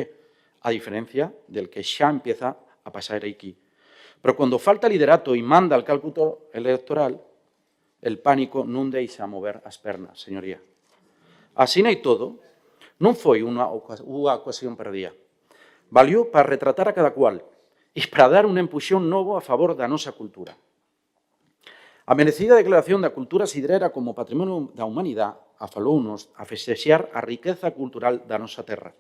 Speaker 1: a diferencia del que xa empieza a pasar aquí. Pero cando falta liderato e manda al cálculo electoral, el pánico non deixa mover as pernas, señoría. Así e todo, non foi unha ocasión perdida. Valió para retratar a cada cual e para dar un empuxón novo a favor da nosa cultura. A merecida declaración da cultura sidrera como patrimonio da humanidade afalounos a festexar a riqueza cultural da nosa terra.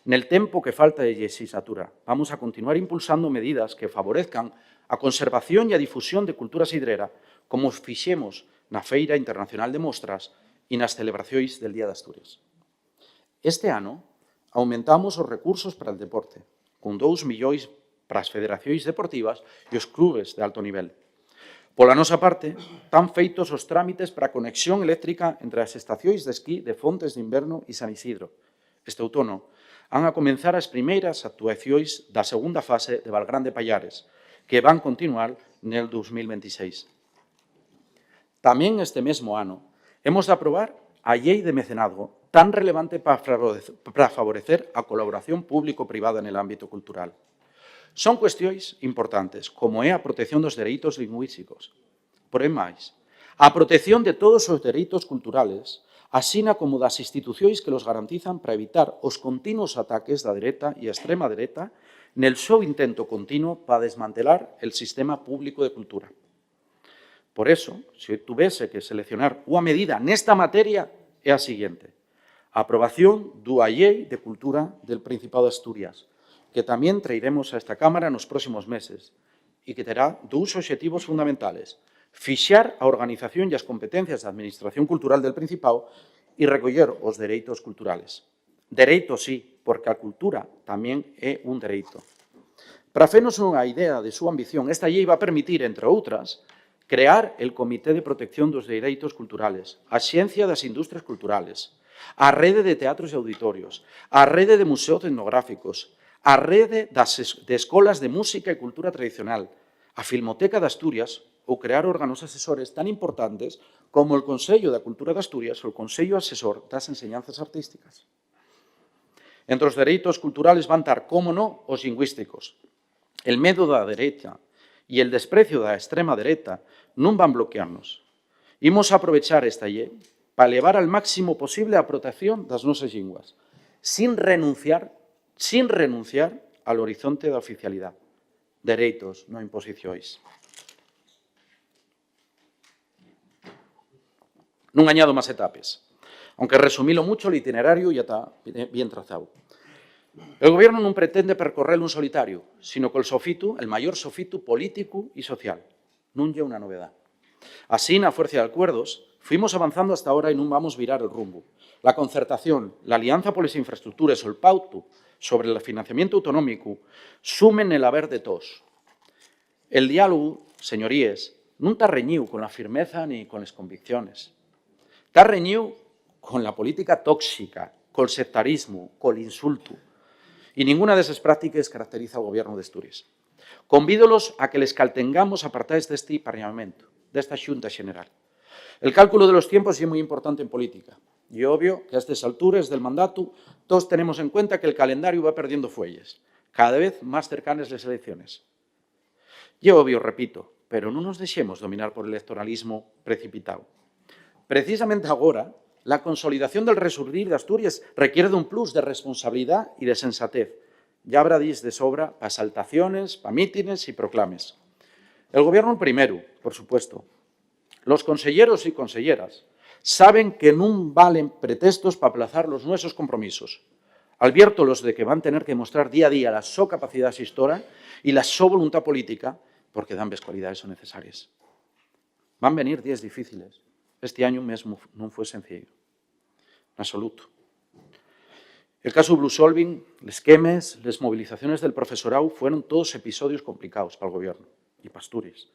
Speaker 1: Nel tempo que falta de legislatura, vamos a continuar impulsando medidas que favorezcan a conservación e a difusión de cultura sidrera, como fixemos na Feira Internacional de Mostras e nas celebracións del Día de Asturias. Este ano, aumentamos os recursos para o deporte, con 2 millóns para as federacións deportivas e os clubes de alto nivel. Pola nosa parte, están feitos os trámites para a conexión eléctrica entre as estacións de esquí de Fontes de Inverno e San Isidro. Este outono, van a comenzar as primeiras actuacións da segunda fase de Valgrande Pallares, que van continuar nel 2026. Tamén este mesmo ano, hemos de aprobar a Lei de Mecenazgo, tan relevante para favorecer a colaboración público-privada en el ámbito cultural. Son cuestións importantes, como é a protección dos dereitos lingüísticos. Porén máis, a protección de todos os dereitos culturales, asina como das institucións que los garantizan para evitar os continuos ataques da dereita e a extrema dereita nel seu intento continuo para desmantelar el sistema público de cultura. Por eso, se tuvese que seleccionar unha medida nesta materia, é a seguinte: a aprobación dunha Lei de Cultura del Principado de Asturias, que tamén trairemos a esta Cámara nos próximos meses e que terá dous obxectivos fundamentales: fixar a organización e as competencias da Administración Cultural del Principado e recoller os dereitos culturales. Dereito, sí, porque a cultura tamén é un dereito. Para facernos unha idea de súa ambición, esta lei va a permitir, entre outras, crear el Comité de Protección dos Dereitos Culturales, a Xencia das Industrias Culturales, a Rede de Teatros e Auditorios, a Rede de Museos Etnográficos, a Rede de Escolas de Música e Cultura Tradicional, a Filmoteca de Asturias ou crear órganos asesores tan importantes como o Consello da Cultura de Asturias ou o Consello Asesor das Enseñanzas Artísticas. Entre os dereitos culturales van estar, como non, os lingüísticos. El medo da dereita e el desprecio da extrema dereita non van bloquearnos. Imos aprovechar esta lei para elevar al máximo posible a protección das nosas linguas, sin renunciar al horizonte da oficialidade. Dereitos, non imposicións. Non añado máis etapas, aunque resumilo mucho, el itinerario ya está bien trazado. El Gobierno non pretende percorrerlo en solitario, sino col sofitu, el mayor sofitu político e social. Non lle unha novedad. Así, na fuerza de acuerdos, fuimos avanzando hasta ahora e non vamos virar el rumbo. La concertación, la alianza por las infraestructuras o el pacto sobre el financiamiento autonómico sumen el haber de todos. El diálogo, señorías, non está reñido con la firmeza ni con las convicciones. Está reñido con la política tóxica, col sectarismo, col insulto. Y ninguna de esas prácticas caracteriza al Gobierno de Asturias. Convídolos a que les caltengamos apartados de este Parlamento, de esta Xunta General. El cálculo de los tiempos es muy importante en política. Y obvio que a estas alturas del mandato todos tenemos en cuenta que el calendario va perdiendo fuelles, cada vez más cercanas las elecciones. Y obvio, repito, pero non nos deixemos dominar por el electoralismo precipitado. Precisamente agora, la consolidación del resurgir de Asturias requiere de un plus de responsabilidad y de sensatez. Ya habrá días de sobra para exaltaciones, para mítines y proclames. El Gobierno primero, por supuesto. Los conselleros y conselleras saben que non valen pretextos para aplazar los nuestros compromisos. Adviértolos de que van a tener que mostrar día a día la su capacidad xestora y la su voluntad política, porque ambas cualidades son necesarias. Van a venir días difíciles. Este año mesmo non foi sencillo, en absoluto. El caso Blue Solving, les quemes, les movilizaciones del profesorado fueron todos episodios complicados para el Gobierno y para Asturias.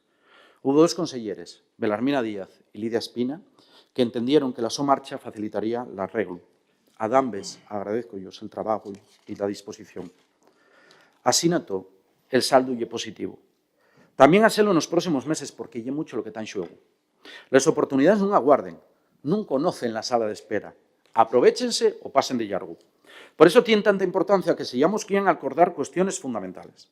Speaker 1: Hubo dos conselleres, Belarmina Díaz y Lidia Espina, que entendieron que la su marcha facilitaría el arreglo. A ambos agradezco yo el trabajo y la disposición. Así nato, el saldo y positivo. También hacerlo en los próximos meses, porque hay mucho lo que está en juego. Las oportunidades non aguarden, non conocen la sala de espera. Aprovéchense o pasen de llargo. Por eso tiene tanta importancia que sigamos quien acordar cuestiones fundamentales.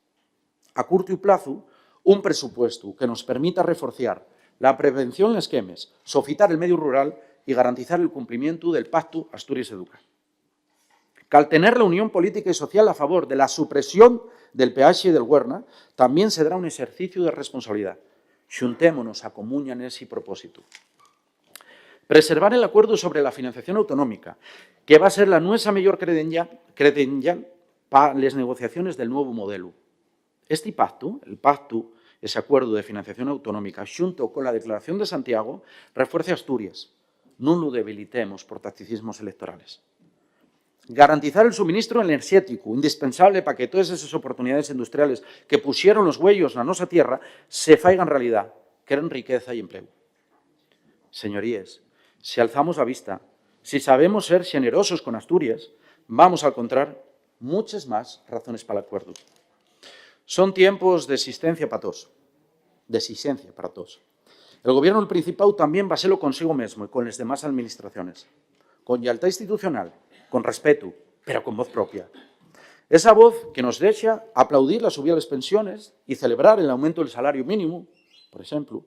Speaker 1: A curto plazo, un presupuesto que nos permita reforzar la prevención en esquemes, sofitar el medio rural y garantizar el cumplimiento del Pacto Asturias Educa. Que al tener la unión política y social a favor de la supresión del peaje del Huerna, también se dará un ejercicio de responsabilidad. Xuntémonos a comuña nese propósito. Preservar el acuerdo sobre la financiación autonómica, que va a ser la nuestra mellor credencial para las negociaciones del nuevo modelo. Este pacto, ese acuerdo de financiación autonómica, xunto con la Declaración de Santiago, refuerce Asturias. Non lo debilitemos por tacticismos electorales. Garantizar el suministro energético, indispensable para que todas esas oportunidades industriales que pusieron los huellos na nosa tierra se faigan realidad, creen riqueza y empleo. Señorías, si alzamos la vista, si sabemos ser generosos con Asturias, vamos a encontrar muchas más razones para el acuerdo. Son tiempos de existencia para todos. El Gobierno del Principado también va a serlo consigo mismo y con las demás administraciones, con lealtad institucional, con respeto, pero con voz propia. Esa voz que nos deja aplaudir la subida de las pensiones y celebrar el aumento del salario mínimo, por ejemplo,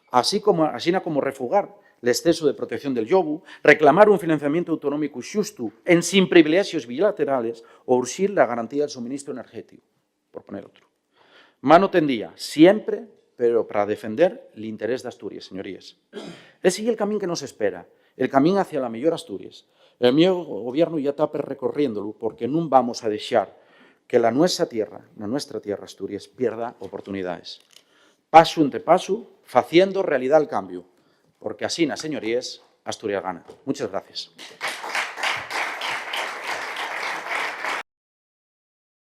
Speaker 1: así como refugar el exceso de protección del llobu, reclamar un financiamiento autonómico justo sin privilegios bilaterales o urgir la garantía del suministro energético, por poner otro. Mano tendía, siempre, pero para defender el interés de Asturias, señorías. Ese es el camino que nos espera, el camino hacia la mejor Asturias. El mío gobierno ya está recorriéndolo porque no vamos a dejar que la nuestra tierra Asturias, pierda oportunidades. Paso ante paso, haciendo realidad el cambio, porque así, señorías, Asturias gana. Muchas gracias.